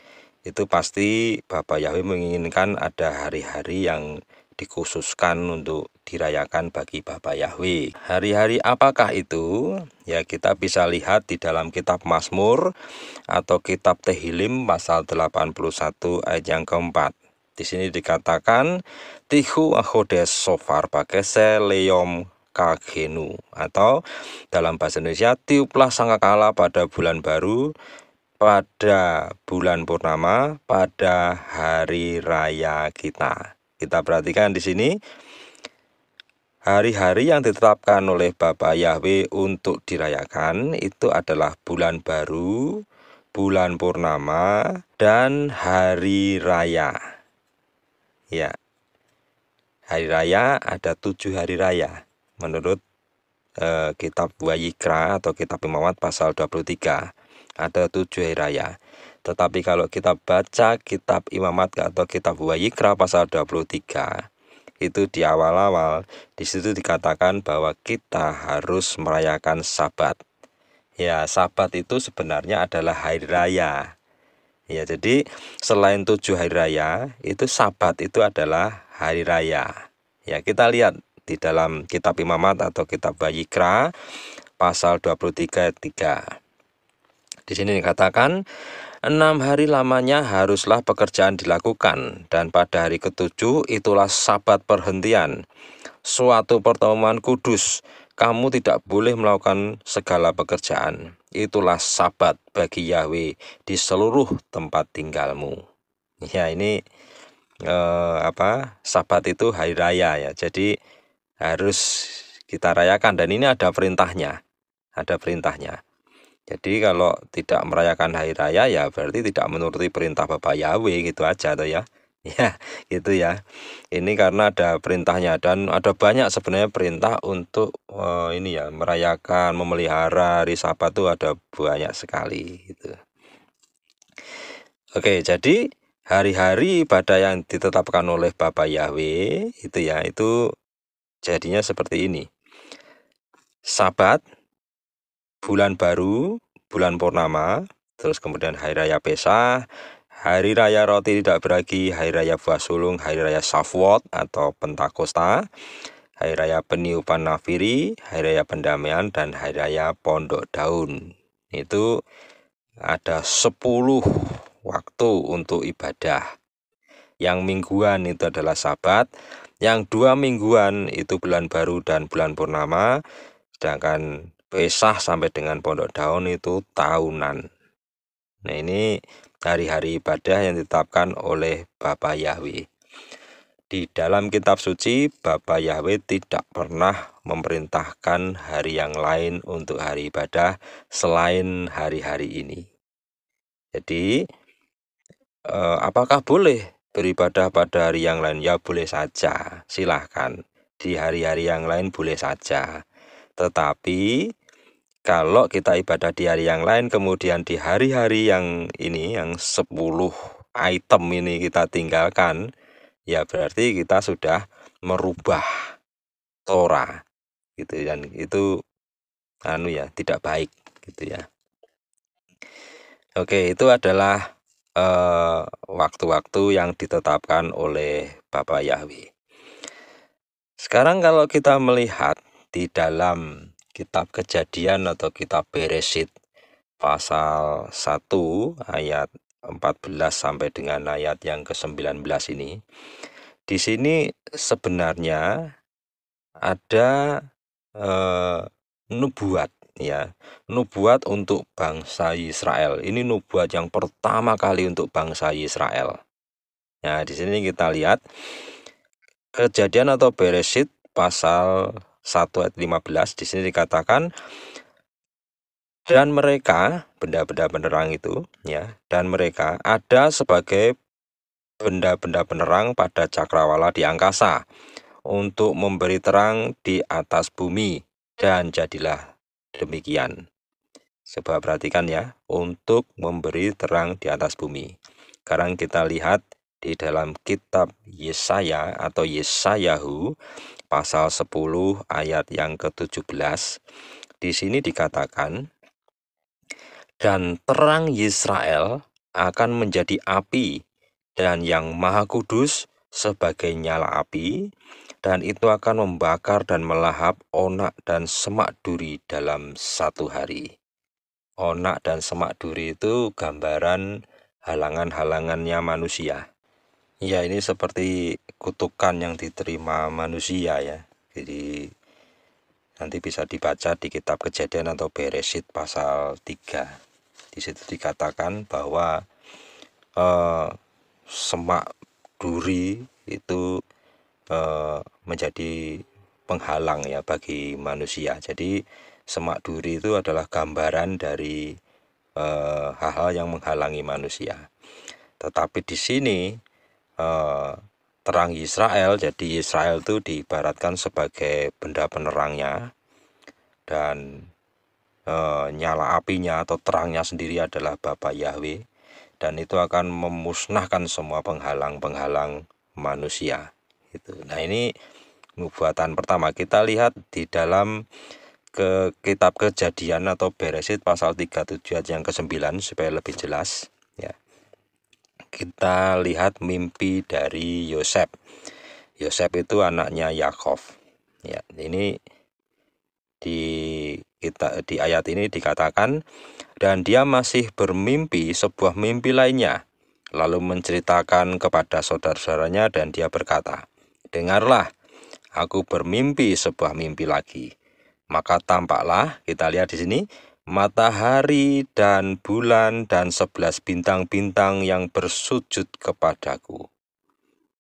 itu pasti Bapa Yahweh menginginkan ada hari-hari yang dikhususkan untuk dirayakan bagi Bapa Yahweh. Hari-hari apakah itu? Ya, kita bisa lihat di dalam kitab Mazmur atau kitab Tehillim pasal 81 ayat yang keempat. Di sini dikatakan Tihu Ahodes Sofar Pakese Leyom Kagenu, atau dalam bahasa Indonesia, tiuplah sangkakala pada bulan baru, pada bulan purnama, pada hari raya kita. Kita perhatikan di sini hari-hari yang ditetapkan oleh Bapa Yahweh untuk dirayakan itu adalah bulan baru, bulan purnama, dan hari raya. Ya, hari raya ada 7 hari raya menurut kitab Wayikra atau kitab Imamat pasal 23. Ada 7 hari raya. Tetapi kalau kita baca kitab Imamat atau kitab Wayikra pasal 23, itu di awal-awal di situ dikatakan bahwa kita harus merayakan Sabat. Ya, Sabat itu sebenarnya adalah hari raya. Ya, jadi selain 7 hari raya, itu Sabat itu adalah hari raya. Ya, kita lihat di dalam kitab Imamat atau kitab Wayikra pasal 23 ayat 3. Di sini dikatakan 6 hari lamanya haruslah pekerjaan dilakukan, dan pada hari ketujuh itulah sabat perhentian, suatu pertemuan kudus. Kamu tidak boleh melakukan segala pekerjaan. Itulah sabat bagi Yahweh di seluruh tempat tinggalmu. Ya, ini sabat itu hari raya ya. Jadi harus kita rayakan, dan ini ada perintahnya. Jadi kalau tidak merayakan hari raya ya berarti tidak menuruti perintah Bapak Yahweh, gitu aja tuh ya. Ya, gitu ya. Ini karena ada perintahnya, dan ada banyak sebenarnya perintah untuk ini ya, merayakan, memelihara hari Sabat itu ada banyak sekali gitu. Oke, jadi hari-hari ibadah yang ditetapkan oleh Bapak Yahweh itu ya, itu jadinya seperti ini. Sabat, bulan baru, bulan purnama, terus kemudian hari raya Pesa, hari raya roti tidak beragi, hari raya buah sulung, hari raya Shavuot atau Pentakosta, hari raya peniupan nafiri, hari raya pendamaian, dan hari raya pondok daun. Itu ada 10 waktu untuk ibadah. Yang mingguan itu adalah Sabat, yang 2 mingguan itu bulan baru dan bulan purnama, sedangkan Pesah sampai dengan pondok daun itu tahunan. Nah, ini hari-hari ibadah yang ditetapkan oleh Bapak Yahweh. Di dalam kitab suci, Bapak Yahweh tidak pernah memerintahkan hari yang lain untuk hari ibadah selain hari-hari ini. Jadi, apakah boleh beribadah pada hari yang lain? Ya boleh saja, silahkan. Di hari-hari yang lain boleh saja. Tetapi kalau kita ibadah di hari yang lain, kemudian di hari-hari yang ini, yang 10 item ini kita tinggalkan, ya berarti kita sudah merubah Torah gitu, dan itu tidak baik gitu ya. Oke, itu adalah waktu-waktu yang ditetapkan oleh Bapak Yahweh. Sekarang kalau kita melihat di dalam kitab Kejadian atau kitab Beresit pasal 1 ayat 14 sampai dengan ayat yang ke-19 ini. Di sini sebenarnya ada nubuat ya, nubuat untuk bangsa Israel. Ini nubuat yang pertama kali untuk bangsa Israel. Nah, di sini kita lihat Kejadian atau Beresit pasal 1 ayat 15. Di sini dikatakan, dan mereka, benda-benda penerang itu ya, dan mereka ada sebagai benda-benda penerang pada cakrawala di angkasa untuk memberi terang di atas bumi, dan jadilah demikian. Coba perhatikan ya, untuk memberi terang di atas bumi. Sekarang kita lihat di dalam kitab Yesaya atau Yesayahu pasal 10 ayat yang ke-17. Di sini dikatakan, dan terang Israel akan menjadi api, dan yang Maha Kudus sebagai nyala api, dan itu akan membakar dan melahap onak dan semak duri dalam 1 hari. Onak dan semak duri itu gambaran halangan-halangannya manusia. Ya, ini seperti kutukan yang diterima manusia ya. Jadi nanti bisa dibaca di kitab Kejadian atau Beresit pasal 3. Di situ dikatakan bahwa semak duri itu menjadi penghalang ya bagi manusia. Jadi semak duri itu adalah gambaran dari hal-hal yang menghalangi manusia. Tetapi di sini terang Israel, jadi Israel itu diibaratkan sebagai benda penerangnya, dan nyala apinya atau terangnya sendiri adalah Bapak Yahweh, dan itu akan memusnahkan semua penghalang-penghalang manusia gitu. Nah, ini nubuatan pertama. Kita lihat di dalam kitab Kejadian atau Beresit pasal 37 ayat yang ke-9 supaya lebih jelas ya. Kita lihat mimpi dari Yosef. Yosef itu anaknya Yakov. Ya, ini di ayat ini dikatakan, Dan dia masih bermimpi sebuah mimpi lainnya, lalu menceritakan kepada saudara-saudaranya dan dia berkata, "Dengarlah, aku bermimpi sebuah mimpi lagi." Maka tampaklah, kita lihat di sini, matahari dan bulan dan 11 bintang-bintang yang bersujud kepadaku.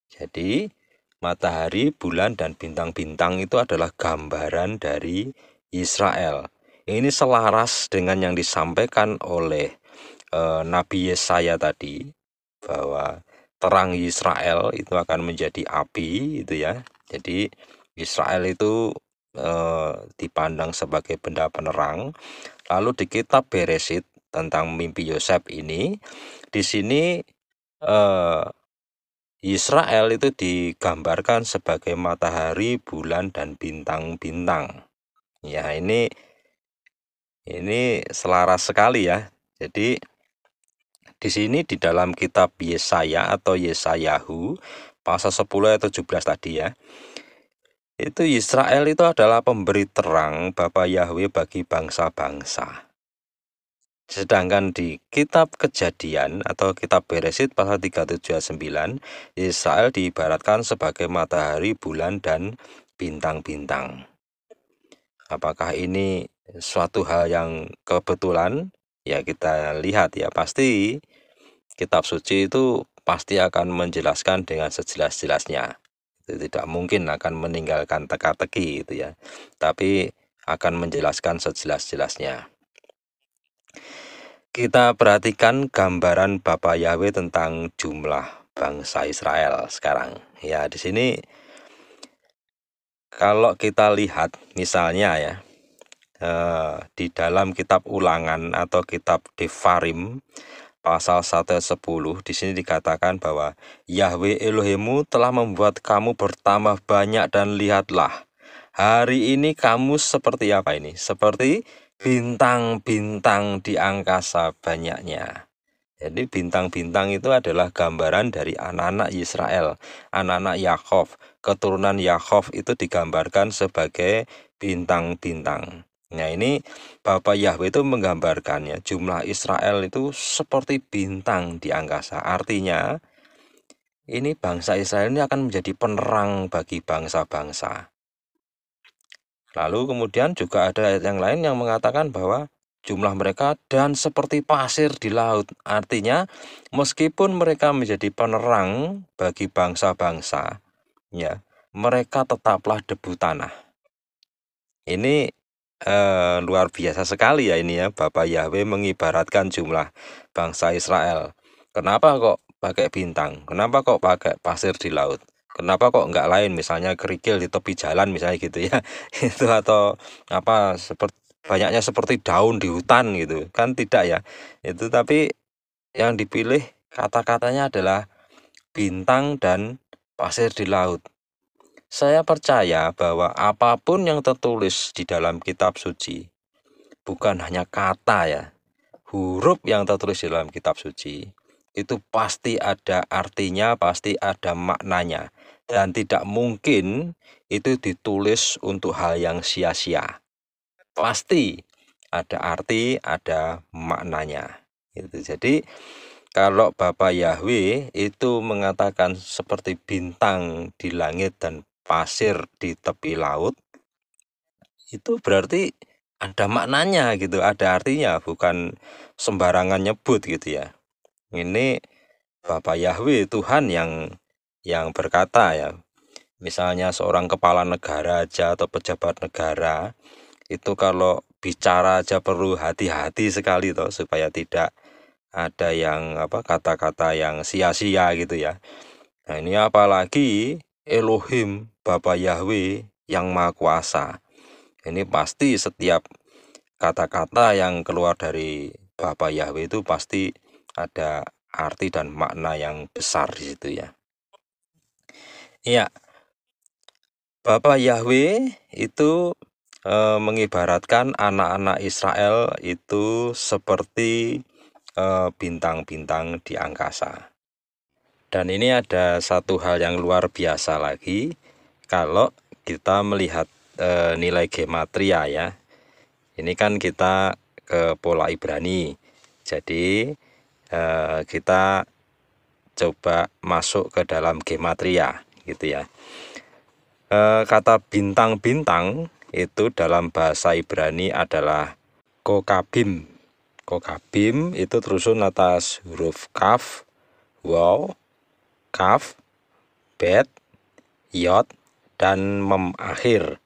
Jadi, matahari, bulan, dan bintang-bintang itu adalah gambaran dari Israel. Ini selaras dengan yang disampaikan oleh Nabi Yesaya tadi, bahwa terang Israel itu akan menjadi api, itu ya. Jadi Israel itu dipandang sebagai benda penerang. Lalu di kitab Beresit tentang mimpi Yosef ini, di sini Israel itu digambarkan sebagai matahari, bulan, dan bintang-bintang. Ya, ini selaras sekali ya. Jadi di sini di dalam kitab Yesaya atau Yesayahu pasal 10 ayat 17 tadi ya. Itu Israel itu adalah pemberi terang Bapa Yahweh bagi bangsa-bangsa. Sedangkan di kitab Kejadian atau kitab Beresit pasal 37 ayat 9, Israel diibaratkan sebagai matahari, bulan, dan bintang-bintang. Apakah ini suatu hal yang kebetulan? Ya kita lihat ya, pasti kitab suci itu pasti akan menjelaskan dengan sejelas-jelasnya. Itu tidak mungkin akan meninggalkan teka-teki itu ya, tapi akan menjelaskan sejelas-jelasnya. Kita perhatikan gambaran Bapa Yahweh tentang jumlah bangsa Israel sekarang. Ya, di sini kalau kita lihat misalnya ya, di dalam kitab Ulangan atau kitab Devarim pasal 1:10 di sini dikatakan bahwa Yahweh Elohimmu telah membuat kamu bertambah banyak dan lihatlah, hari ini kamu seperti apa ini? Seperti bintang-bintang di angkasa banyaknya. Jadi bintang-bintang itu adalah gambaran dari anak-anak Israel, anak-anak Yakov. Keturunan Yakov itu digambarkan sebagai bintang-bintang. Nah ini Bapa Yahweh itu menggambarkannya, jumlah Israel itu seperti bintang di angkasa. Artinya ini bangsa Israel ini akan menjadi penerang bagi bangsa-bangsa. Lalu kemudian juga ada ayat yang lain yang mengatakan bahwa jumlah mereka dan seperti pasir di laut. Artinya meskipun mereka menjadi penerang bagi bangsa-bangsa, ya, mereka tetaplah debu tanah. Ini luar biasa sekali ya ini ya, Bapa Yahweh mengibaratkan jumlah bangsa Israel. Kenapa kok pakai bintang? Kenapa kok pakai pasir di laut? Kenapa kok nggak lain, misalnya kerikil di tepi jalan misalnya gitu ya. Itu atau apa seperti banyaknya seperti daun di hutan gitu. Kan tidak ya. Itu tapi yang dipilih kata-katanya adalah bintang dan pasir di laut. Saya percaya bahwa apapun yang tertulis di dalam kitab suci, bukan hanya kata ya, huruf yang tertulis di dalam kitab suci, itu pasti ada artinya, pasti ada maknanya. Dan tidak mungkin itu ditulis untuk hal yang sia-sia. Pasti ada arti, ada maknanya. Jadi kalau Bapa Yahweh itu mengatakan seperti bintang di langit dan pasir di tepi laut, itu berarti ada maknanya gitu, ada artinya, bukan sembarangan nyebut gitu ya. Ini Bapa Yahweh Tuhan yang berkata ya. Misalnya seorang kepala negara aja atau pejabat negara itu kalau bicara aja perlu hati-hati sekali toh, supaya tidak ada yang kata-kata yang sia-sia gitu ya. Nah ini apalagi Elohim Bapa Yahweh yang Maha Kuasa. Ini pasti setiap kata-kata yang keluar dari Bapa Yahweh itu pasti ada arti dan makna yang besar di situ ya. Iya, Bapa Yahweh itu mengibaratkan anak-anak Israel itu seperti bintang-bintang di angkasa. Dan ini ada satu hal yang luar biasa lagi, kalau kita melihat nilai gematria ya. Ini kan kita ke pola Ibrani. Jadi kita coba masuk ke dalam gematria gitu ya. Kata bintang-bintang itu dalam bahasa Ibrani adalah kokabim. Kokabim itu terusun atas huruf kaf, waw, kaf, bet, yod, dan mem akhir.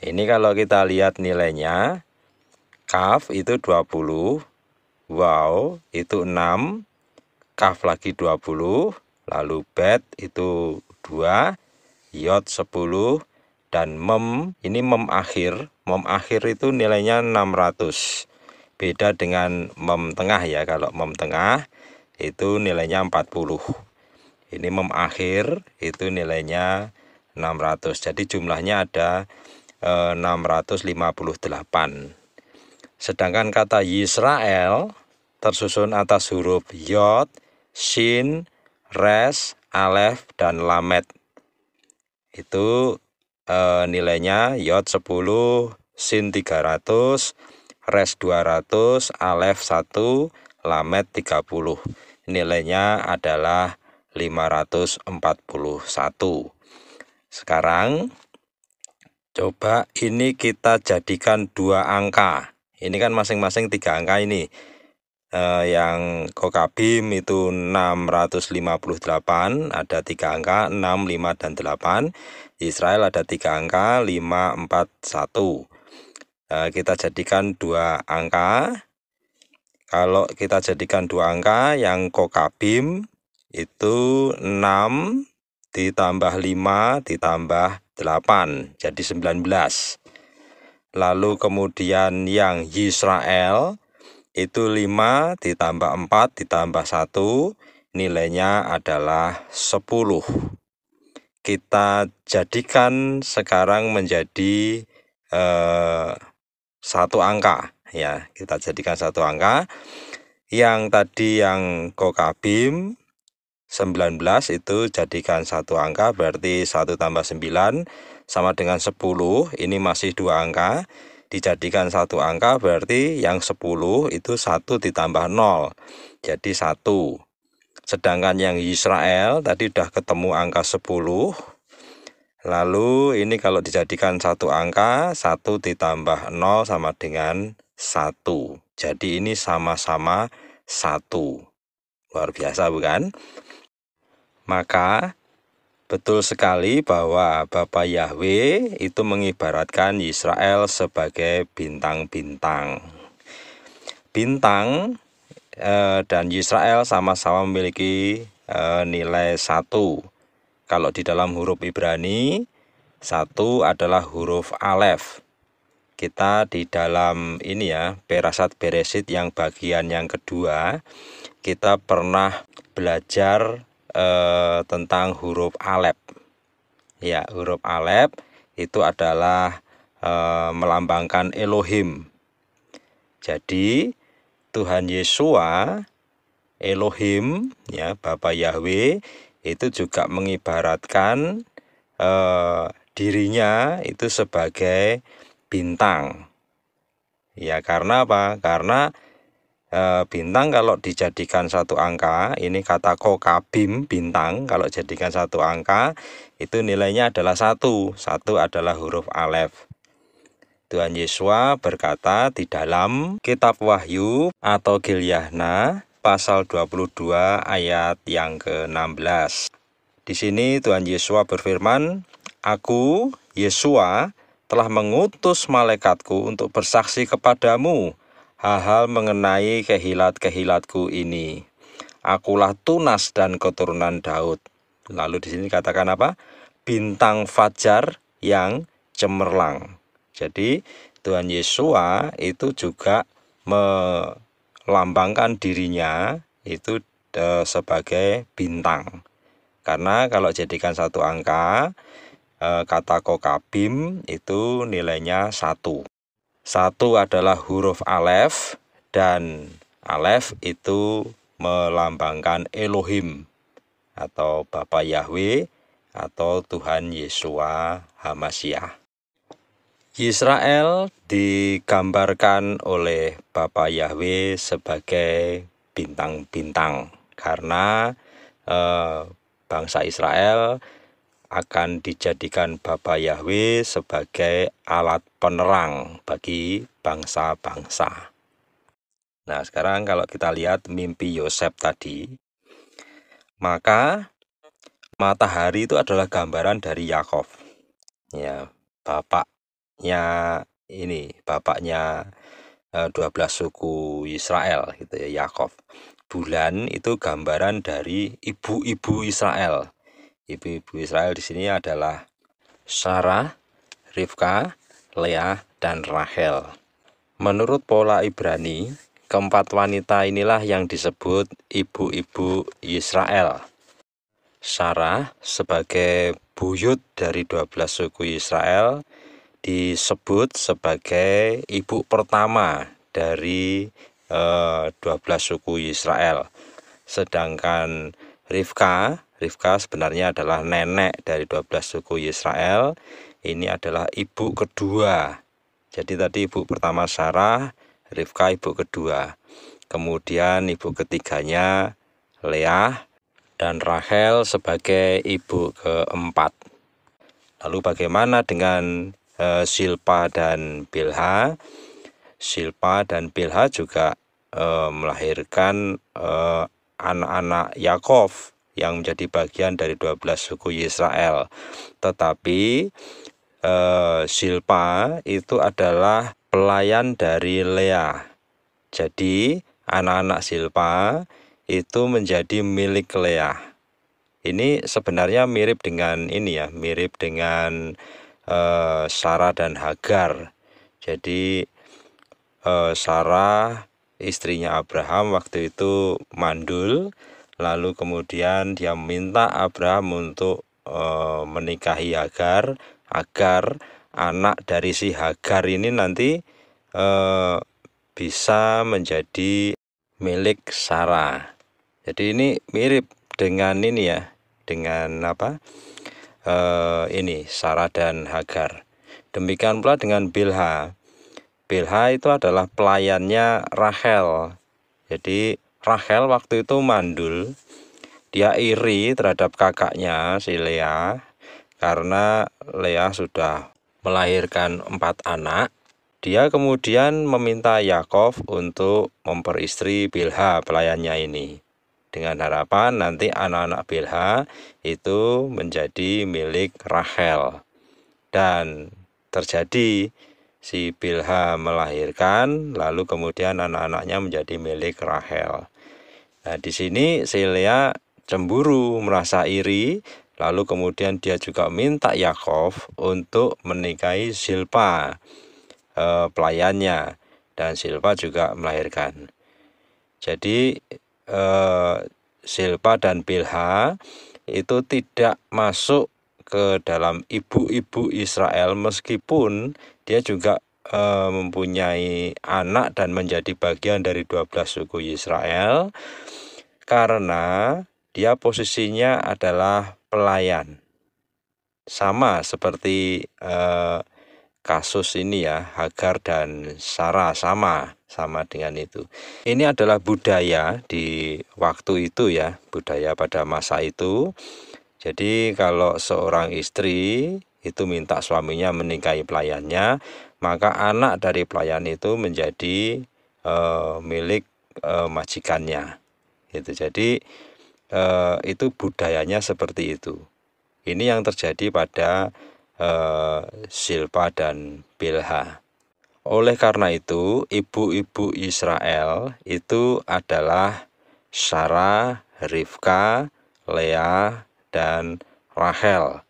Ini kalau kita lihat nilainya, kaf itu 20, waw itu 6, kaf lagi 20, lalu bet itu 2, yod 10, dan mem, ini mem akhir. Mem akhir itu nilainya 600. Beda dengan mem tengah ya. Kalau mem tengah itu nilainya 40. Ini mem akhir itu nilainya 600. Jadi jumlahnya ada 658. Sedangkan kata Yisrael tersusun atas huruf yod, shin, res, alef, dan lamet. Itu nilainya yod 10, shin 300, res 200, alef 1, lamet 30. Nilainya adalah 541. Sekarang coba ini kita jadikan 2 angka. Ini kan masing-masing 3 angka ini. Yang kokabim itu 658, ada 3 angka 6, 5, dan 8. Israel ada 3 angka 5, 4, 1. Kita jadikan 2 angka. Kalau kita jadikan 2 angka, yang kokabim itu 6 ditambah 5 ditambah 8 jadi 19. Lalu kemudian yang Yisrael itu 5 ditambah 4 ditambah 1, nilainya adalah 10. Kita jadikan sekarang menjadi 1 angka ya. Kita jadikan 1 angka. Yang tadi yang kokabim 19 itu jadikan 1 angka, berarti 1 tambah 9 sama dengan 10. Ini masih 2 angka. Dijadikan 1 angka berarti yang 10 itu 1 ditambah 0 jadi 1. Sedangkan yang Israel tadi udah ketemu angka 10. Lalu ini kalau dijadikan 1 angka, 1 ditambah 0 sama dengan 1. Jadi ini sama-sama 1. Luar biasa bukan? Maka betul sekali bahwa Bapak Yahweh itu mengibaratkan Israel sebagai bintang-bintang. Bintang dan Israel sama-sama memiliki nilai 1. Kalau di dalam huruf Ibrani, 1 adalah huruf alef. Kita di dalam ini ya, Perasat Beresit yang bagian yang kedua, kita pernah belajar tentang huruf alef. Ya, huruf alef itu adalah melambangkan Elohim. Jadi Tuhan Yesua, Elohim ya, Bapa Yahweh itu juga mengibaratkan dirinya itu sebagai bintang. Ya, karena apa? Karena bintang kalau dijadikan 1 angka, ini kata kokabim bintang, kalau jadikan 1 angka itu nilainya adalah 1. 1 adalah huruf alef. Tuhan Yesua berkata di dalam kitab Wahyu atau Gilyahna pasal 22 ayat yang ke-16. Di sini Tuhan Yesua berfirman, "Aku, Yesua, telah mengutus malaikatku untuk bersaksi kepadamu hal-hal mengenai kehilat-kehilatku ini. Akulah tunas dan keturunan Daud." Lalu di sini katakan apa? Bintang fajar yang cemerlang. Jadi Tuhan Yesua itu juga melambangkan dirinya itu sebagai bintang. Karena kalau jadikan 1 angka, kata kokabim itu nilainya 1. 1 adalah huruf alef, dan alef itu melambangkan Elohim atau Bapa Yahweh atau Tuhan Yesua HaMasyiah. Israel digambarkan oleh Bapa Yahweh sebagai bintang-bintang karena bangsa Israel akan dijadikan Bapa Yahweh sebagai alat penerang bagi bangsa-bangsa. Nah, sekarang kalau kita lihat mimpi Yosef tadi, maka matahari itu adalah gambaran dari Yakov. Ya, bapaknya 12 suku Israel gitu ya, Yakov. Bulan itu gambaran dari ibu-ibu Israel. Ibu-ibu Israel di sini adalah Sarah, Rivka, Leah, dan Rachel. Menurut pola Ibrani, keempat wanita inilah yang disebut ibu-ibu Israel. Sarah sebagai buyut dari 12 suku Israel disebut sebagai ibu pertama dari 12 suku Israel. Sedangkan Rivka sebenarnya adalah nenek dari 12 suku Israel. Ini adalah ibu kedua. Jadi tadi ibu pertama Sarah, Rivka ibu kedua. Kemudian ibu ketiganya Leah, dan Rachel sebagai ibu keempat. Lalu bagaimana dengan Silpa dan Bilha? Silpa dan Bilha juga melahirkan anak-anak Yakov yang menjadi bagian dari 12 suku Israel. Tetapi Silpa itu adalah pelayan dari Leah. Jadi anak-anak Silpa itu menjadi milik Leah. Ini sebenarnya mirip dengan Sarah dan Hagar. Jadi Sarah istrinya Abraham waktu itu mandul, lalu kemudian dia meminta Abraham untuk menikahi Hagar agar anak dari si Hagar ini nanti bisa menjadi milik Sarah. Jadi ini mirip dengan Sarah dan Hagar. Demikian pula dengan Bilha. Bilha itu adalah pelayannya Rachel. Jadi Rachel waktu itu mandul, dia iri terhadap kakaknya si Leah karena Leah sudah melahirkan 4 anak. Dia kemudian meminta Yakov untuk memperistri Bilha pelayannya ini, dengan harapan nanti anak-anak Bilha itu menjadi milik Rachel. Dan terjadi, si Bilha melahirkan, lalu kemudian anak-anaknya menjadi milik Rachel. Nah, di sini si Leah cemburu, merasa iri, lalu kemudian dia juga minta Yakov untuk menikahi Silpa, pelayannya, dan Silpa juga melahirkan. Jadi Silpa dan Bilha itu tidak masuk ke dalam ibu-ibu Israel, meskipun dia juga mempunyai anak dan menjadi bagian dari 12 suku Israel, karena dia posisinya adalah pelayan. Sama seperti kasus ini ya, Hagar dan Sarah, sama dengan itu. Ini adalah budaya di waktu itu ya, budaya pada masa itu. Jadi kalau seorang istri itu minta suaminya menikahi pelayannya, maka anak dari pelayan itu menjadi milik majikannya. Jadi itu budayanya seperti itu. Ini yang terjadi pada Silpa dan Bilha. Oleh karena itu, ibu-ibu Israel itu adalah Sarah, Rivka, Leah, dan Rachel.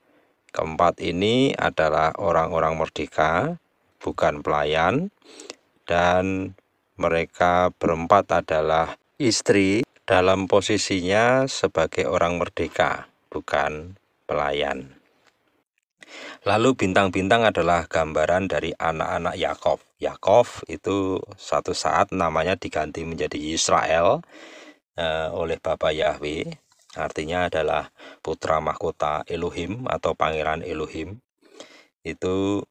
Keempat ini adalah orang-orang merdeka, bukan pelayan, dan mereka berempat adalah istri dalam posisinya sebagai orang merdeka, bukan pelayan. Lalu bintang-bintang adalah gambaran dari anak-anak Yakov. Yakov itu satu saat namanya diganti menjadi Israel oleh Bapa Yahweh. Artinya adalah putra mahkota Elohim atau pangeran Elohim. Itu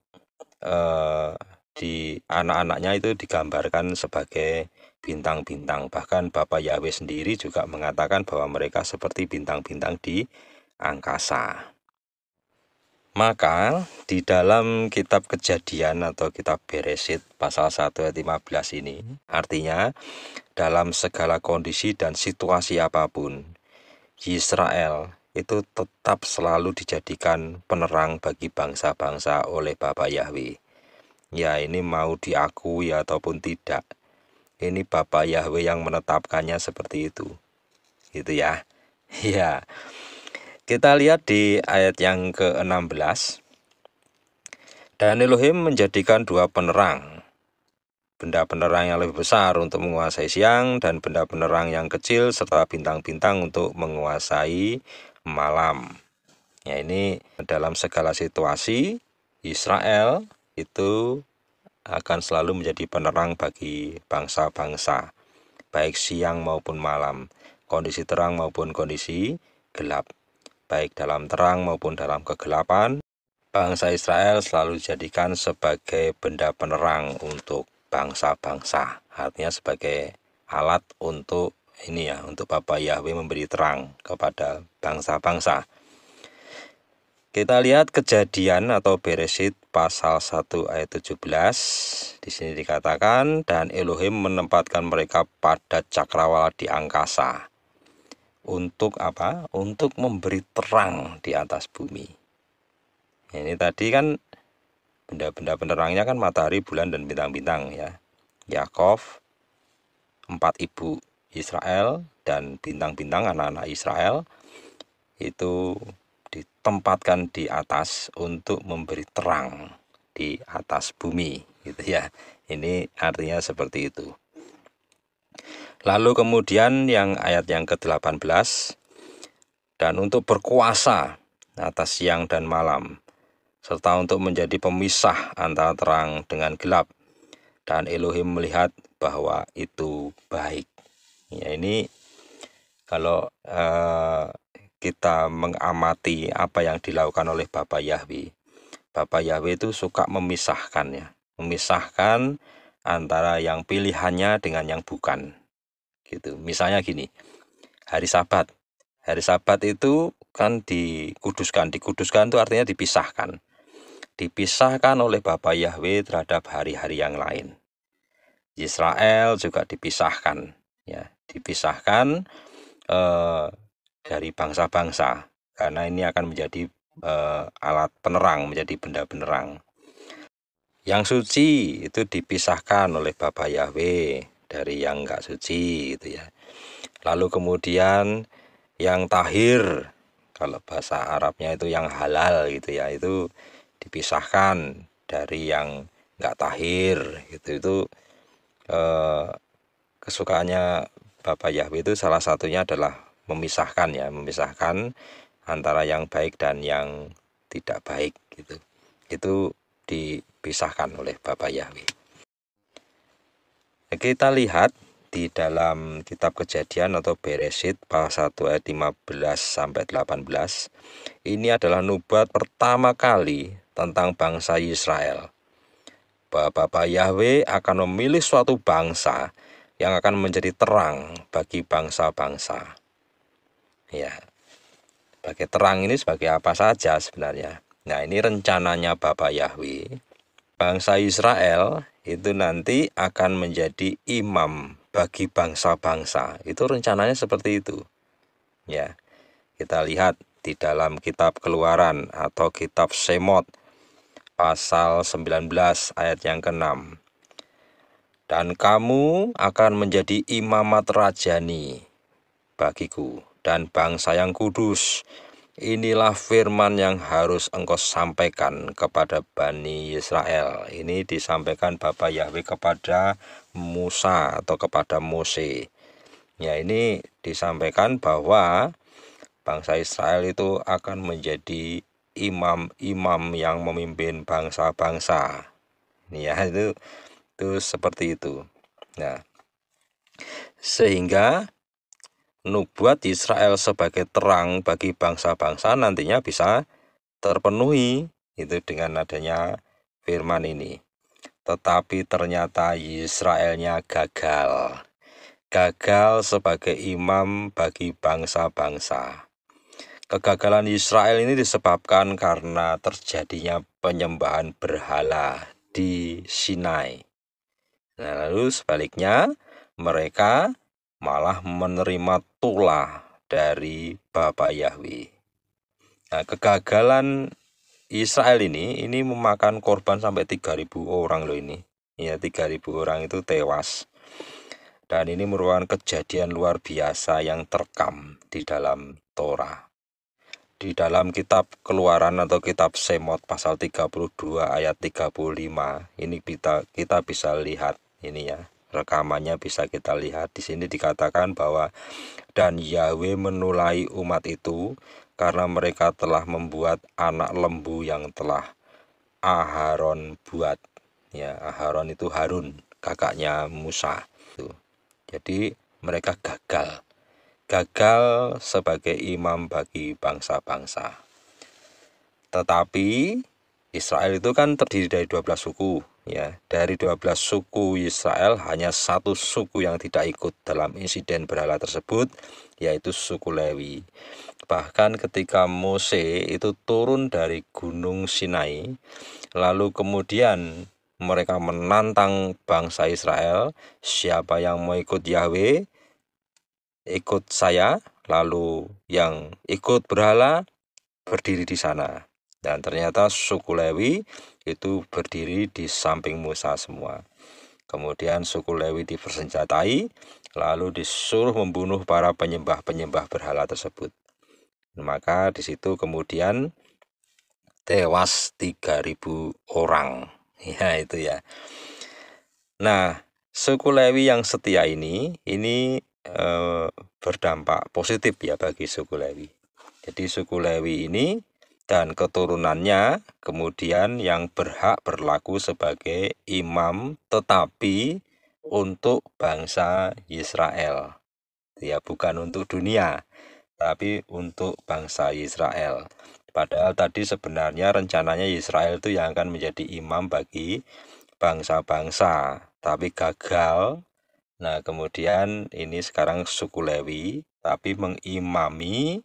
di anak-anaknya itu digambarkan sebagai bintang-bintang. Bahkan Bapa Yahweh sendiri juga mengatakan bahwa mereka seperti bintang-bintang di angkasa. Maka di dalam kitab Kejadian atau kitab Beresit pasal 1 ayat 15 ini, artinya dalam segala kondisi dan situasi apapun, Israel itu tetap selalu dijadikan penerang bagi bangsa-bangsa oleh Bapa Yahweh. Ya, ini mau diakui ataupun tidak, ini Bapa Yahweh yang menetapkannya seperti itu. Gitu ya. Ya. Kita lihat di ayat yang ke-16. Dan Elohim menjadikan dua penerang, benda penerang yang lebih besar untuk menguasai siang, dan benda penerang yang kecil serta bintang-bintang untuk menguasai malam. Ya, ini dalam segala situasi Israel itu akan selalu menjadi penerang bagi bangsa-bangsa, baik siang maupun malam, kondisi terang maupun kondisi gelap, baik dalam terang maupun dalam kegelapan. Bangsa Israel selalu dijadikan sebagai benda penerang untuk bangsa-bangsa, artinya sebagai alat untuk ini ya, untuk Bapa Yahweh memberi terang kepada bangsa-bangsa. Kita lihat Kejadian atau Beresit pasal 1 ayat 17. Di sini dikatakan, dan Elohim menempatkan mereka pada cakrawala di angkasa. Untuk apa? Untuk memberi terang di atas bumi. Ini tadi kan benda-benda penerangnya kan matahari, bulan, dan bintang-bintang ya. Yakov, 4 ibu Israel, dan bintang-bintang anak-anak Israel itu ditempatkan di atas untuk memberi terang di atas bumi gitu ya. Ini artinya seperti itu. Lalu kemudian yang ayat yang ke-18, dan untuk berkuasa atas siang dan malam, serta untuk menjadi pemisah antara terang dengan gelap. Dan Elohim melihat bahwa itu baik. Ya, ini kalau kita mengamati apa yang dilakukan oleh Bapa Yahweh. Bapa Yahweh itu suka memisahkan ya, memisahkan antara yang pilihannya dengan yang bukan. Gitu. Misalnya gini, hari Sabat. Hari Sabat itu kan dikuduskan. Dikuduskan itu artinya dipisahkan. Dipisahkan oleh Bapa Yahweh terhadap hari-hari yang lain. Israel juga dipisahkan, ya, dipisahkan dari bangsa-bangsa, karena ini akan menjadi alat penerang, menjadi benda penerang. Yang suci itu dipisahkan oleh Bapa Yahweh dari yang enggak suci, gitu ya. Lalu kemudian yang tahir, kalau bahasa Arabnya itu yang halal, gitu ya, itu dipisahkan dari yang enggak tahir, gitu. Itu kesukaannya Bapa Yahweh itu salah satunya adalah memisahkan ya, memisahkan antara yang baik dan yang tidak baik gitu. Itu dipisahkan oleh Bapa Yahweh. Kita lihat di dalam kitab Kejadian atau Beresit pasal 1 ayat 15 sampai 18. Ini adalah nubuat pertama kali tentang bangsa Israel. Bahwa Bapa Yahweh akan memilih suatu bangsa yang akan menjadi terang bagi bangsa-bangsa. Ya, sebagai terang ini sebagai apa saja sebenarnya. Nah, ini rencananya Bapa Yahweh. Bangsa Israel itu nanti akan menjadi imam bagi bangsa-bangsa. Itu rencananya seperti itu. Ya, kita lihat di dalam kitab Keluaran atau kitab Semot pasal 19 ayat yang ke-6. Dan kamu akan menjadi imamat rajani bagiku dan bangsa yang kudus. Inilah firman yang harus engkau sampaikan kepada Bani Israel. Ini disampaikan Bapa Yahweh kepada Musa atau kepada Mose. Ya, ini disampaikan bahwa bangsa Israel itu akan menjadi imam-imam yang memimpin bangsa-bangsa. Ya, itu seperti itu. Nah, sehingga nubuat Israel sebagai terang bagi bangsa-bangsa nantinya bisa terpenuhi itu dengan adanya firman ini. Tetapi ternyata Israelnya gagal. Gagal sebagai imam bagi bangsa-bangsa. Kegagalan Israel ini disebabkan karena terjadinya penyembahan berhala di Sinai. Nah, lalu sebaliknya mereka malah menerima tulah dari Bapa Yahweh. Nah, kegagalan Israel ini memakan korban sampai 3.000 orang loh ini. Ya, 3.000 orang itu tewas. Dan ini merupakan kejadian luar biasa yang terekam di dalam Torah. Di dalam kitab Keluaran atau kitab Semot pasal 32 ayat 35, ini kita bisa lihat ini ya. Rekamannya bisa kita lihat. Di sini dikatakan bahwa dan Yahweh menulai umat itu karena mereka telah membuat anak lembu yang telah Aharon buat. Ya, Aharon itu Harun, kakaknya Musa. Jadi mereka gagal sebagai imam bagi bangsa-bangsa. Tetapi Israel itu kan terdiri dari 12 suku, ya. Dari 12 suku Israel hanya satu suku yang tidak ikut dalam insiden berhala tersebut, yaitu suku Lewi. Bahkan ketika Mose itu turun dari Gunung Sinai, lalu kemudian mereka menantang bangsa Israel, siapa yang mau ikut Yahweh, ikut saya, lalu yang ikut berhala berdiri di sana. Dan ternyata suku Lewi itu berdiri di samping Musa semua. Kemudian suku Lewi dipersenjatai, lalu disuruh membunuh para penyembah-penyembah berhala tersebut. Maka di situ kemudian tewas 3.000 orang. Ya, itu ya. Nah, suku Lewi yang setia ini berdampak positif ya bagi suku Lewi. Jadi suku Lewi ini dan keturunannya kemudian yang berhak berlaku sebagai imam, tetapi untuk bangsa Israel. Ya, bukan untuk dunia, tapi untuk bangsa Israel. Padahal tadi sebenarnya rencananya Israel itu yang akan menjadi imam bagi bangsa-bangsa, tapi gagal. Nah, kemudian ini sekarang suku Lewi, tapi mengimami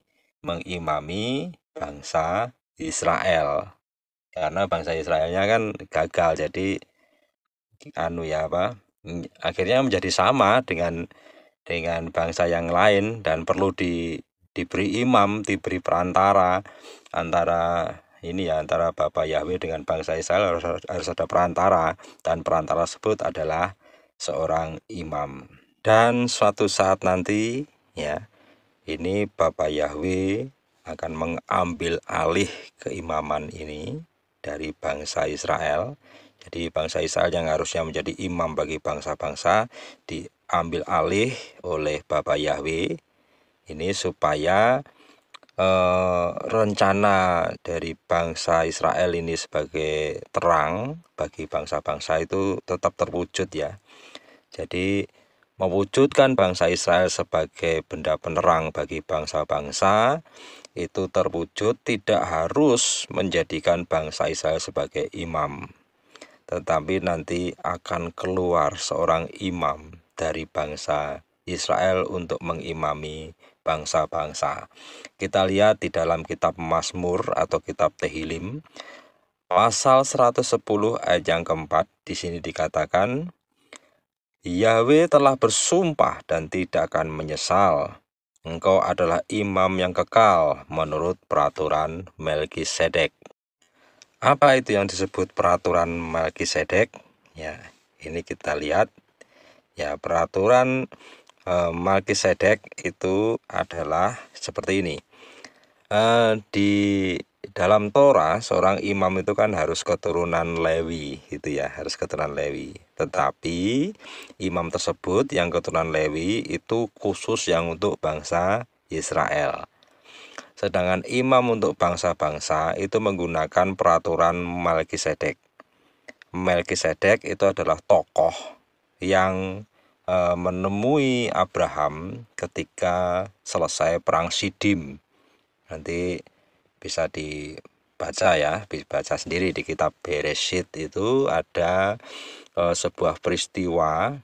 bangsa Israel. Karena bangsa Israelnya kan gagal, jadi akhirnya menjadi sama dengan bangsa yang lain dan perlu diberi imam, diberi perantara antara Bapa Yahweh dengan bangsa Israel, harus ada perantara, dan perantara tersebut adalah seorang imam. Dan suatu saat nanti ya, ini Bapa Yahweh akan mengambil alih keimaman ini dari bangsa Israel. Jadi bangsa Israel yang harusnya menjadi imam bagi bangsa-bangsa diambil alih oleh Bapa Yahweh ini supaya rencana dari bangsa Israel ini sebagai terang bagi bangsa-bangsa itu tetap terwujud ya. Jadi mewujudkan bangsa Israel sebagai benda penerang bagi bangsa-bangsa itu terwujud tidak harus menjadikan bangsa Israel sebagai imam, tetapi nanti akan keluar seorang imam dari bangsa Israel untuk mengimami bangsa-bangsa. Kita lihat di dalam kitab Mazmur atau kitab Tehilim pasal 110 ayat yang keempat, di sini dikatakan, Yahweh telah bersumpah dan tidak akan menyesal. Engkau adalah imam yang kekal menurut peraturan Melkisedek. Apa itu yang disebut peraturan Melkisedek? Ya, ini kita lihat. Ya, peraturan Melkisedek itu adalah seperti ini. Di dalam Torah seorang imam itu kan harus keturunan Lewi gitu ya, harus keturunan Lewi. Tetapi imam tersebut yang keturunan Lewi itu khusus yang untuk bangsa Israel. Sedangkan imam untuk bangsa-bangsa itu menggunakan peraturan Melkisedek. Melkisedek itu adalah tokoh yang menemui Abraham ketika selesai perang Sidim. Nanti bisa baca ya, baca sendiri di kitab Bereshit itu ada sebuah peristiwa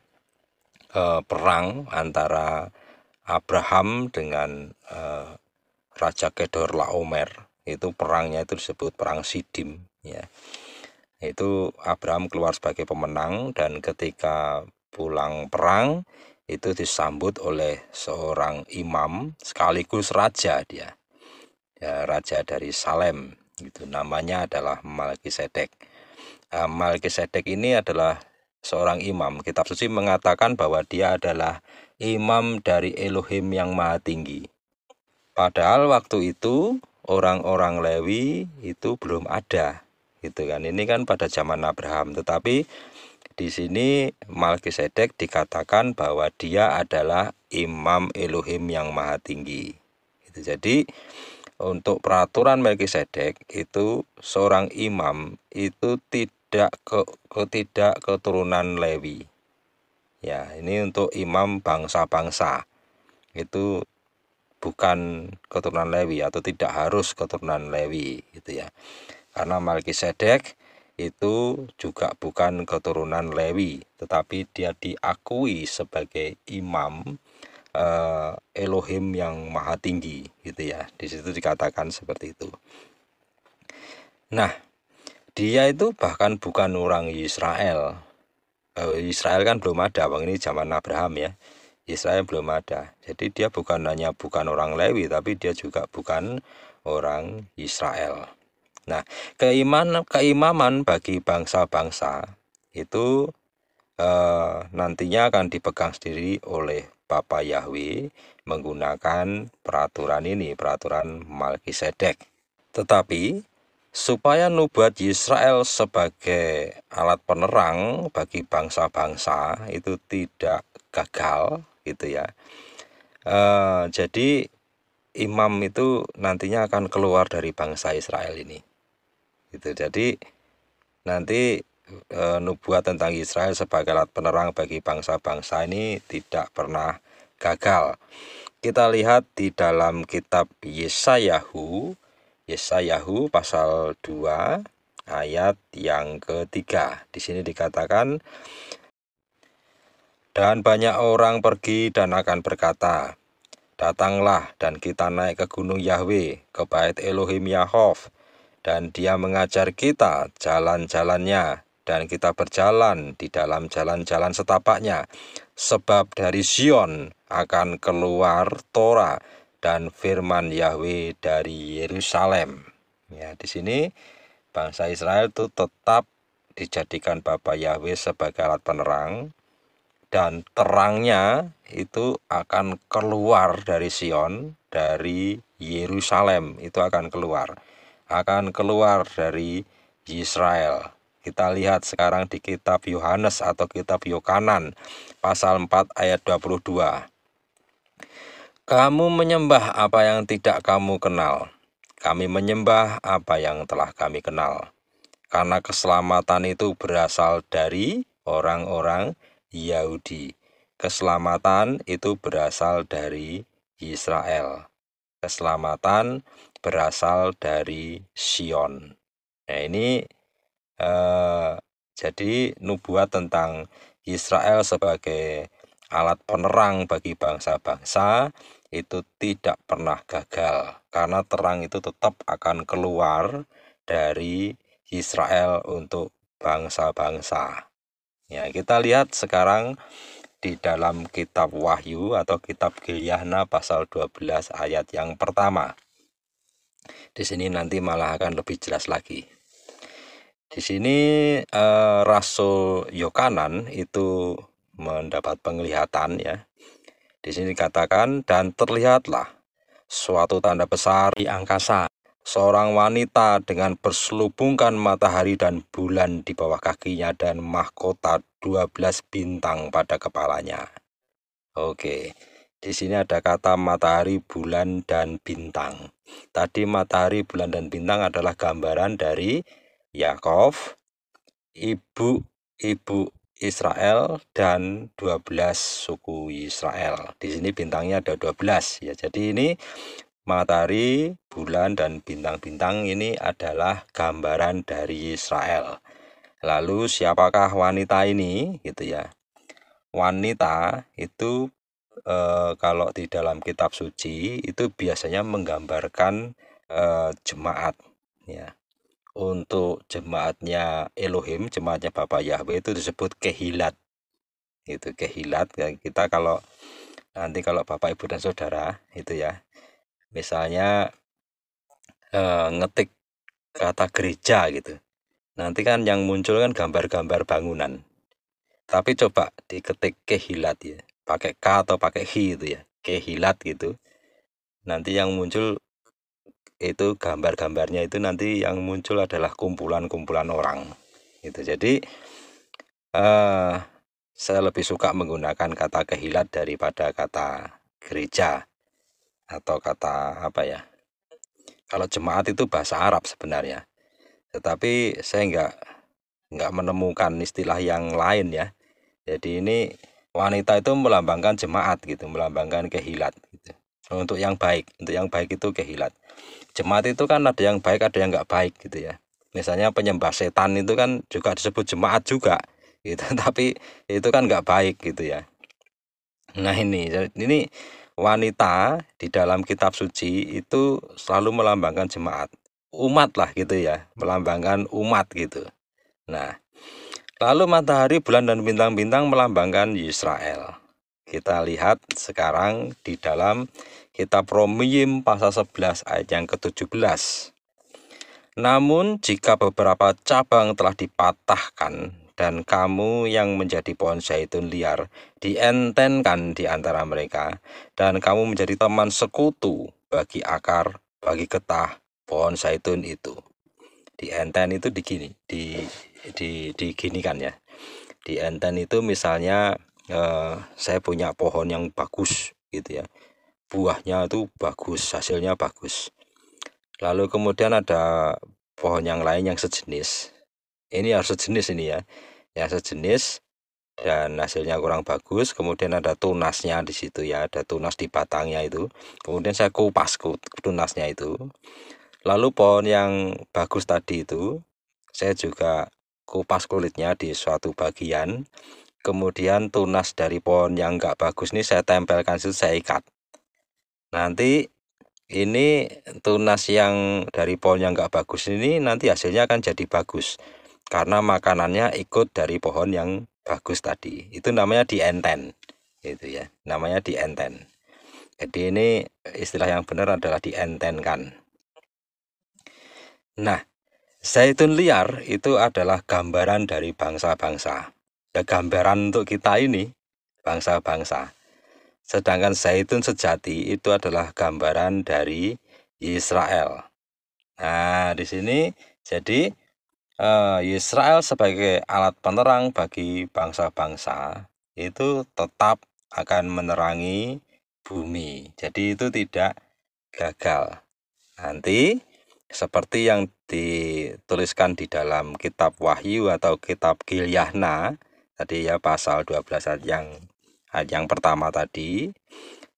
perang antara Abraham dengan Raja Kedorlaomer. Itu perangnya itu disebut perang Sidim ya. Itu Abraham keluar sebagai pemenang, dan ketika pulang perang itu disambut oleh seorang imam sekaligus raja dia. Ya, raja dari Salem. Itu namanya adalah Malkisedek. Malkisedek ini adalah seorang imam. Kitab suci mengatakan bahwa dia adalah imam dari Elohim yang Maha Tinggi. Padahal waktu itu orang-orang Lewi itu belum ada, gitu kan. Ini kan pada zaman Abraham, tetapi di sini Malkisedek dikatakan bahwa dia adalah imam Elohim yang Maha Tinggi. Jadi untuk peraturan Melkisedek itu seorang imam itu tidak keturunan Lewi. Ya, ini untuk imam bangsa-bangsa itu bukan keturunan Lewi atau tidak harus keturunan Lewi gitu ya. Karena Melkisedek itu juga bukan keturunan Lewi, tetapi dia diakui sebagai imam Elohim yang Maha Tinggi gitu ya. Di situ dikatakan seperti itu. Nah, dia itu bahkan bukan orang Israel. Israel kan belum ada, Bang, ini zaman Abraham ya. Israel belum ada. Jadi dia bukan orang Lewi, tapi dia juga bukan orang Israel. Nah, keimaman bagi bangsa-bangsa itu nantinya akan dipegang sendiri oleh Bapa Yahweh menggunakan peraturan ini, peraturan Malkisedek. Tetapi supaya nubuat Israel sebagai alat penerang bagi bangsa-bangsa itu tidak gagal gitu ya. Jadi imam itu nantinya akan keluar dari bangsa Israel ini. Gitu. Jadi nanti nubuat tentang Israel sebagai alat penerang bagi bangsa-bangsa ini tidak pernah gagal. Kita lihat di dalam kitab Yesayahu pasal 2 ayat yang ketiga. Di sini dikatakan, dan banyak orang pergi dan akan berkata, datanglah dan kita naik ke gunung Yahweh, ke bait Elohim Yahov, dan dia mengajar kita jalan-jalannya, dan kita berjalan di dalam jalan-jalan setapaknya. Sebab dari Sion akan keluar Torah dan firman Yahweh dari Yerusalem. Ya, di sini bangsa Israel itu tetap dijadikan Bapa Yahweh sebagai alat penerang, dan terangnya itu akan keluar dari Sion, dari Yerusalem itu akan keluar dari Israel. Kita lihat sekarang di kitab Yohanes atau kitab Yohanan pasal 4 ayat 22. Kamu menyembah apa yang tidak kamu kenal. Kami menyembah apa yang telah kami kenal. Karena keselamatan itu berasal dari orang-orang Yahudi. Keselamatan itu berasal dari Israel. Keselamatan berasal dari Sion. Nah, ini jadi nubuat tentang Israel sebagai alat penerang bagi bangsa-bangsa itu tidak pernah gagal, karena terang itu tetap akan keluar dari Israel untuk bangsa-bangsa. Ya, kita lihat sekarang di dalam kitab Wahyu atau kitab Gilyahna pasal 12 ayat yang pertama. Di sini nanti malah akan lebih jelas lagi. Di sini Rasul Yohanan itu mendapat penglihatan ya. Di sini dikatakan, dan terlihatlah suatu tanda besar di angkasa, seorang wanita dengan berselubungkan matahari dan bulan di bawah kakinya dan mahkota 12 bintang pada kepalanya. Oke, di sini ada kata matahari, bulan, dan bintang. Tadi matahari, bulan, dan bintang adalah gambaran dari Yakov, ibu Israel, dan 12 suku Israel. Di sini bintangnya ada 12 ya. Jadi ini matahari, bulan, dan bintang-bintang ini adalah gambaran dari Israel. Lalu siapakah wanita ini gitu ya? Wanita itu kalau di dalam kitab suci itu biasanya menggambarkan jemaat ya. Untuk jemaatnya Elohim, jemaatnya Bapa Yahweh itu disebut kehilat. Itu kehilat ya, kita kalau nanti kalau Bapak Ibu dan Saudara itu ya, misalnya ngetik kata gereja gitu. Nanti kan yang muncul kan gambar-gambar bangunan. Tapi coba diketik kehilat ya, pakai K atau pakai H itu ya, kehilat gitu. Nanti yang muncul itu gambar-gambarnya itu nanti yang muncul adalah kumpulan-kumpulan orang. Gitu. Jadi saya lebih suka menggunakan kata kehilat daripada kata gereja atau kata apa ya. Kalau jemaat itu bahasa Arab sebenarnya, tetapi saya nggak menemukan istilah yang lain ya. Jadi ini wanita itu melambangkan jemaat gitu, melambangkan kehilat gitu. Untuk yang baik itu kehilat. Jemaat itu kan ada yang baik, ada yang nggak baik gitu ya. Misalnya penyembah setan itu kan juga disebut jemaat juga gitu, tapi itu kan nggak baik gitu ya. Nah ini wanita di dalam kitab suci itu selalu melambangkan jemaat, umat lah gitu ya, melambangkan umat gitu. Nah, lalu matahari, bulan, dan bintang-bintang melambangkan Israel. Kita lihat sekarang di dalam kitab Romiim pasal 11 ayat yang ke-17. Namun jika beberapa cabang telah dipatahkan dan kamu yang menjadi pohon zaitun liar dientenkan di antara mereka, dan kamu menjadi teman sekutu bagi akar, bagi getah pohon zaitun itu. Dienten itu diginikan ya. Dienten itu misalnya saya punya pohon yang bagus gitu ya. Buahnya itu bagus, hasilnya bagus. Lalu kemudian ada pohon yang lain yang sejenis. Ini harus sejenis ini ya. Yang sejenis dan hasilnya kurang bagus. Kemudian ada tunasnya di situ ya, ada tunas di batangnya itu. Kemudian saya kupas tunasnya itu. Lalu pohon yang bagus tadi itu saya juga kupas kulitnya di suatu bagian. Kemudian tunas dari pohon yang enggak bagus ini saya tempelkan situ, saya ikat. Nanti ini tunas yang dari pohon yang enggak bagus ini nanti hasilnya akan jadi bagus karena makanannya ikut dari pohon yang bagus tadi. Itu namanya dienten gitu ya, namanya dienten. Jadi ini istilah yang benar adalah dientenkan. Nah, zaitun liar itu adalah gambaran dari bangsa-bangsa. Ya, gambaran untuk kita ini bangsa-bangsa. Sedangkan zaitun sejati itu adalah gambaran dari Israel. Nah, di sini jadi Israel sebagai alat penerang bagi bangsa-bangsa itu tetap akan menerangi bumi. Jadi itu tidak gagal. Nanti seperti yang dituliskan di dalam kitab Wahyu atau kitab Gilyahna tadi ya, pasal 12 ayat yang pertama tadi.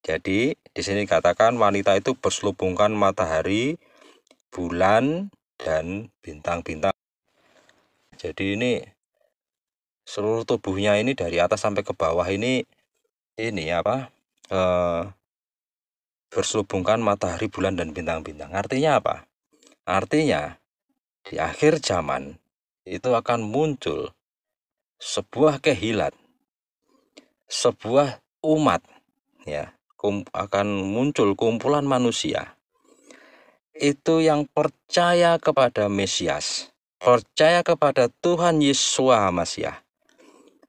Jadi di sini katakan wanita itu berselubungkan matahari, bulan, dan bintang-bintang. Jadi ini seluruh tubuhnya ini dari atas sampai ke bawah ini apa? Berselubungkan matahari, bulan, dan bintang-bintang. Artinya apa? Artinya di akhir zaman itu akan muncul sebuah kehilat, sebuah umat ya, akan muncul kumpulan manusia itu yang percaya kepada Mesias, percaya kepada Tuhan Yesus Masiah,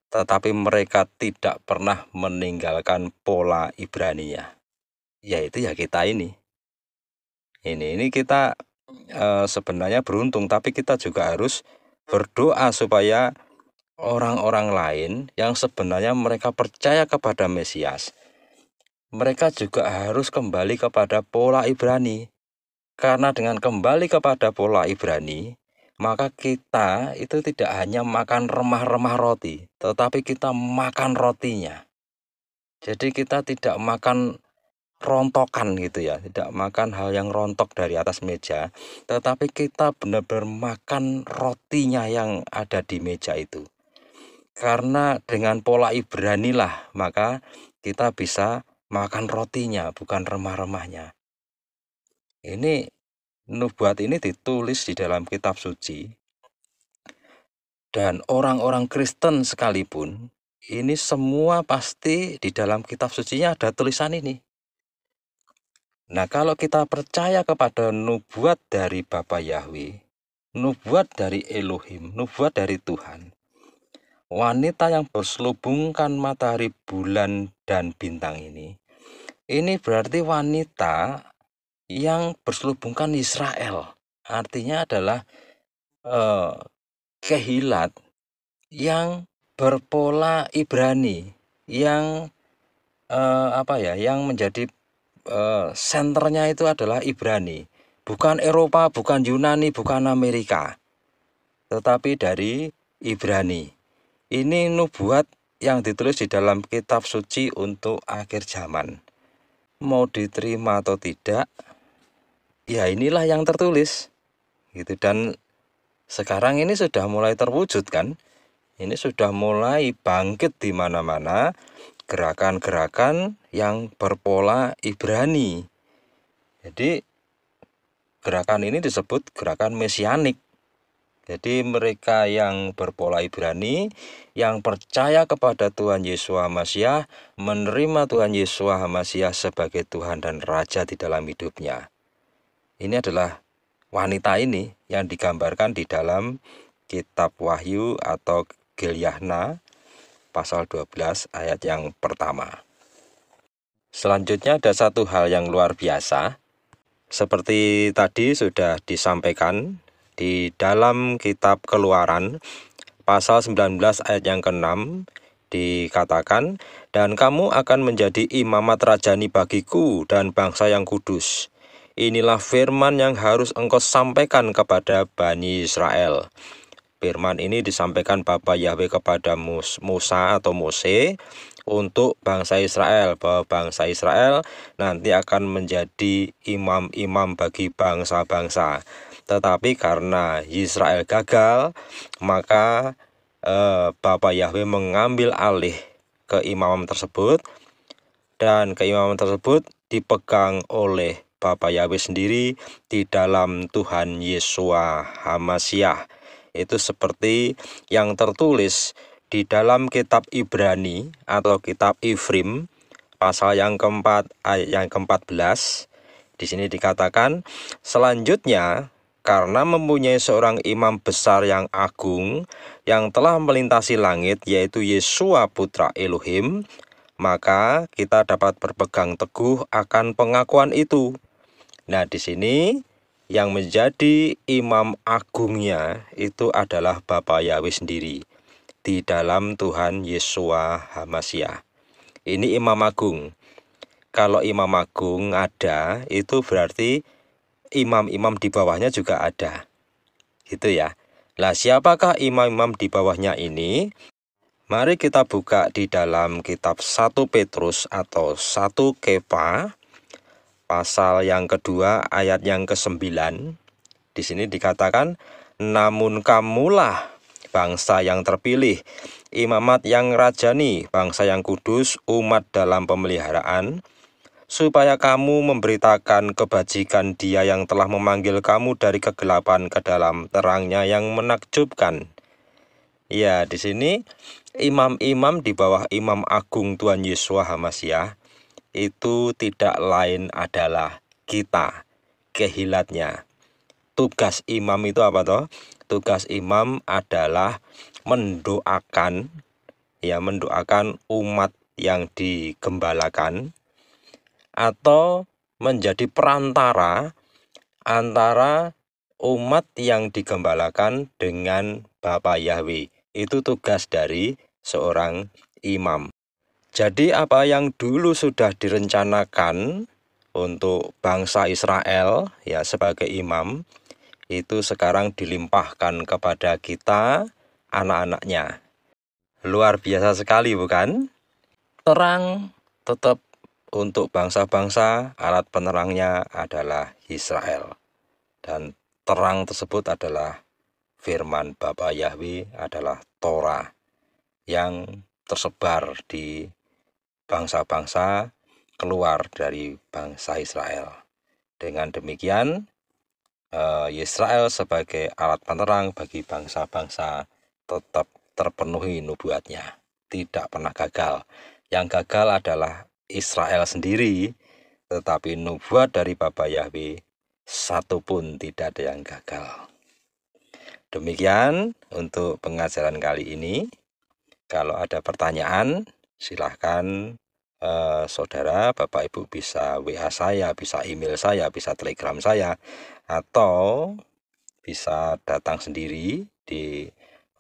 tetapi mereka tidak pernah meninggalkan pola Ibrani-nya, yaitu ya kita ini kita sebenarnya beruntung, tapi kita juga harus berdoa supaya orang-orang lain yang sebenarnya mereka percaya kepada Mesias, mereka juga harus kembali kepada pola Ibrani. Karena dengan kembali kepada pola Ibrani, maka kita itu tidak hanya makan remah-remah roti, tetapi kita makan rotinya. Jadi kita tidak makan rontokan gitu ya, tidak makan hal yang rontok dari atas meja, tetapi kita benar-benar makan rotinya yang ada di meja itu. Karena dengan pola Ibrani lah, maka kita bisa makan rotinya, bukan remah-remahnya. Ini nubuat ini ditulis di dalam kitab suci, dan orang-orang Kristen sekalipun, ini semua pasti di dalam kitab sucinya ada tulisan ini. Nah, kalau kita percaya kepada nubuat dari Bapa Yahweh, nubuat dari Elohim, nubuat dari Tuhan, wanita yang berselubungkan matahari, bulan, dan bintang ini berarti wanita yang berselubungkan Israel. Artinya adalah kehilat yang berpola Ibrani, yang yang menjadi senternya itu adalah Ibrani, bukan Eropa, bukan Yunani, bukan Amerika, tetapi dari Ibrani. Ini nubuat yang ditulis di dalam kitab suci untuk akhir zaman. Mau diterima atau tidak, ya inilah yang tertulis gitu. Dan sekarang ini sudah mulai terwujud kan. Ini sudah mulai bangkit di mana-mana gerakan-gerakan yang berpola Ibrani. Jadi gerakan ini disebut gerakan mesianik. Jadi mereka yang berpola Ibrani, yang percaya kepada Tuhan Yesus HaMasyiah, menerima Tuhan Yesus HaMasyiah sebagai Tuhan dan Raja di dalam hidupnya. Ini adalah wanita ini yang digambarkan di dalam kitab Wahyu atau Gilyahna pasal 12 ayat yang pertama. Selanjutnya ada satu hal yang luar biasa. Seperti tadi sudah disampaikan di dalam kitab Keluaran pasal 19 ayat yang ke-6 dikatakan, dan kamu akan menjadi imamat rajani bagiku dan bangsa yang kudus. Inilah firman yang harus engkau sampaikan kepada Bani Israel. Firman ini disampaikan Bapa Yahweh kepada Musa atau Mose untuk bangsa Israel, bahwa bangsa Israel nanti akan menjadi imam-imam bagi bangsa-bangsa. Tetapi karena Israel gagal, maka Bapa Yahweh mengambil alih keimaman tersebut, dan keimaman tersebut dipegang oleh Bapa Yahweh sendiri di dalam Tuhan Yeshua HaMasyiah. Itu seperti yang tertulis di dalam kitab Ibrani atau kitab Ifrim pasal yang keempat ayat yang ke-14. Di sini dikatakan, selanjutnya karena mempunyai seorang imam besar yang agung yang telah melintasi langit, yaitu Yeshua putra Elohim, maka kita dapat berpegang teguh akan pengakuan itu. Nah, di sini yang menjadi imam agungnya itu adalah Bapa Yahweh sendiri di dalam Tuhan Yeshua HaMasyiah. Ini imam agung. Kalau imam agung ada, itu berarti imam-imam di bawahnya juga ada. Gitu ya. Lah, siapakah imam-imam di bawahnya ini? Mari kita buka di dalam kitab 1 Petrus atau 1 Kefa pasal yang kedua ayat yang ke-9. Di sini dikatakan, namun kamulah bangsa yang terpilih, imamat yang rajani, bangsa yang kudus, umat dalam pemeliharaan, supaya kamu memberitakan kebajikan Dia yang telah memanggil kamu dari kegelapan ke dalam terangnya yang menakjubkan. Ya, di sini imam-imam di bawah imam agung Tuhan Yeshua HaMasyiah itu tidak lain adalah kita, kehilatnya. Tugas imam itu apa toh? Tugas imam adalah mendoakan, mendoakan umat yang digembalakan, atau menjadi perantara antara umat yang digembalakan dengan Bapa Yahweh. Itu tugas dari seorang imam. Jadi apa yang dulu sudah direncanakan untuk bangsa Israel sebagai imam, itu sekarang dilimpahkan kepada kita, anak-anaknya. Luar biasa sekali bukan? Terang tetap untuk bangsa-bangsa alat penerangnya adalah Israel. Dan terang tersebut adalah firman Bapa Yahweh, adalah Torah yang tersebar di bangsa-bangsa keluar dari bangsa Israel. Dengan demikian, Israel sebagai alat penerang bagi bangsa-bangsa tetap terpenuhi nubuatnya, tidak pernah gagal. Yang gagal adalah Israel sendiri, tetapi nubuat dari Bapa Yahweh satu pun tidak ada yang gagal. Demikian untuk pengajaran kali ini. Kalau ada pertanyaan, silahkan saudara, Bapak Ibu bisa WA saya, bisa email saya, bisa telegram saya, atau bisa datang sendiri di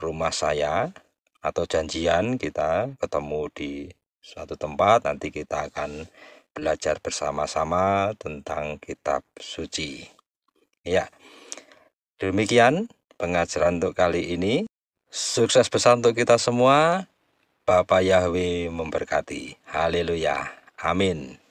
rumah saya, atau janjian kita ketemu di suatu tempat. Nanti kita akan belajar bersama-sama tentang kitab suci. Ya, demikian pengajaran untuk kali ini. Sukses besar untuk kita semua. Bapa Yahweh memberkati. Haleluya. Amin.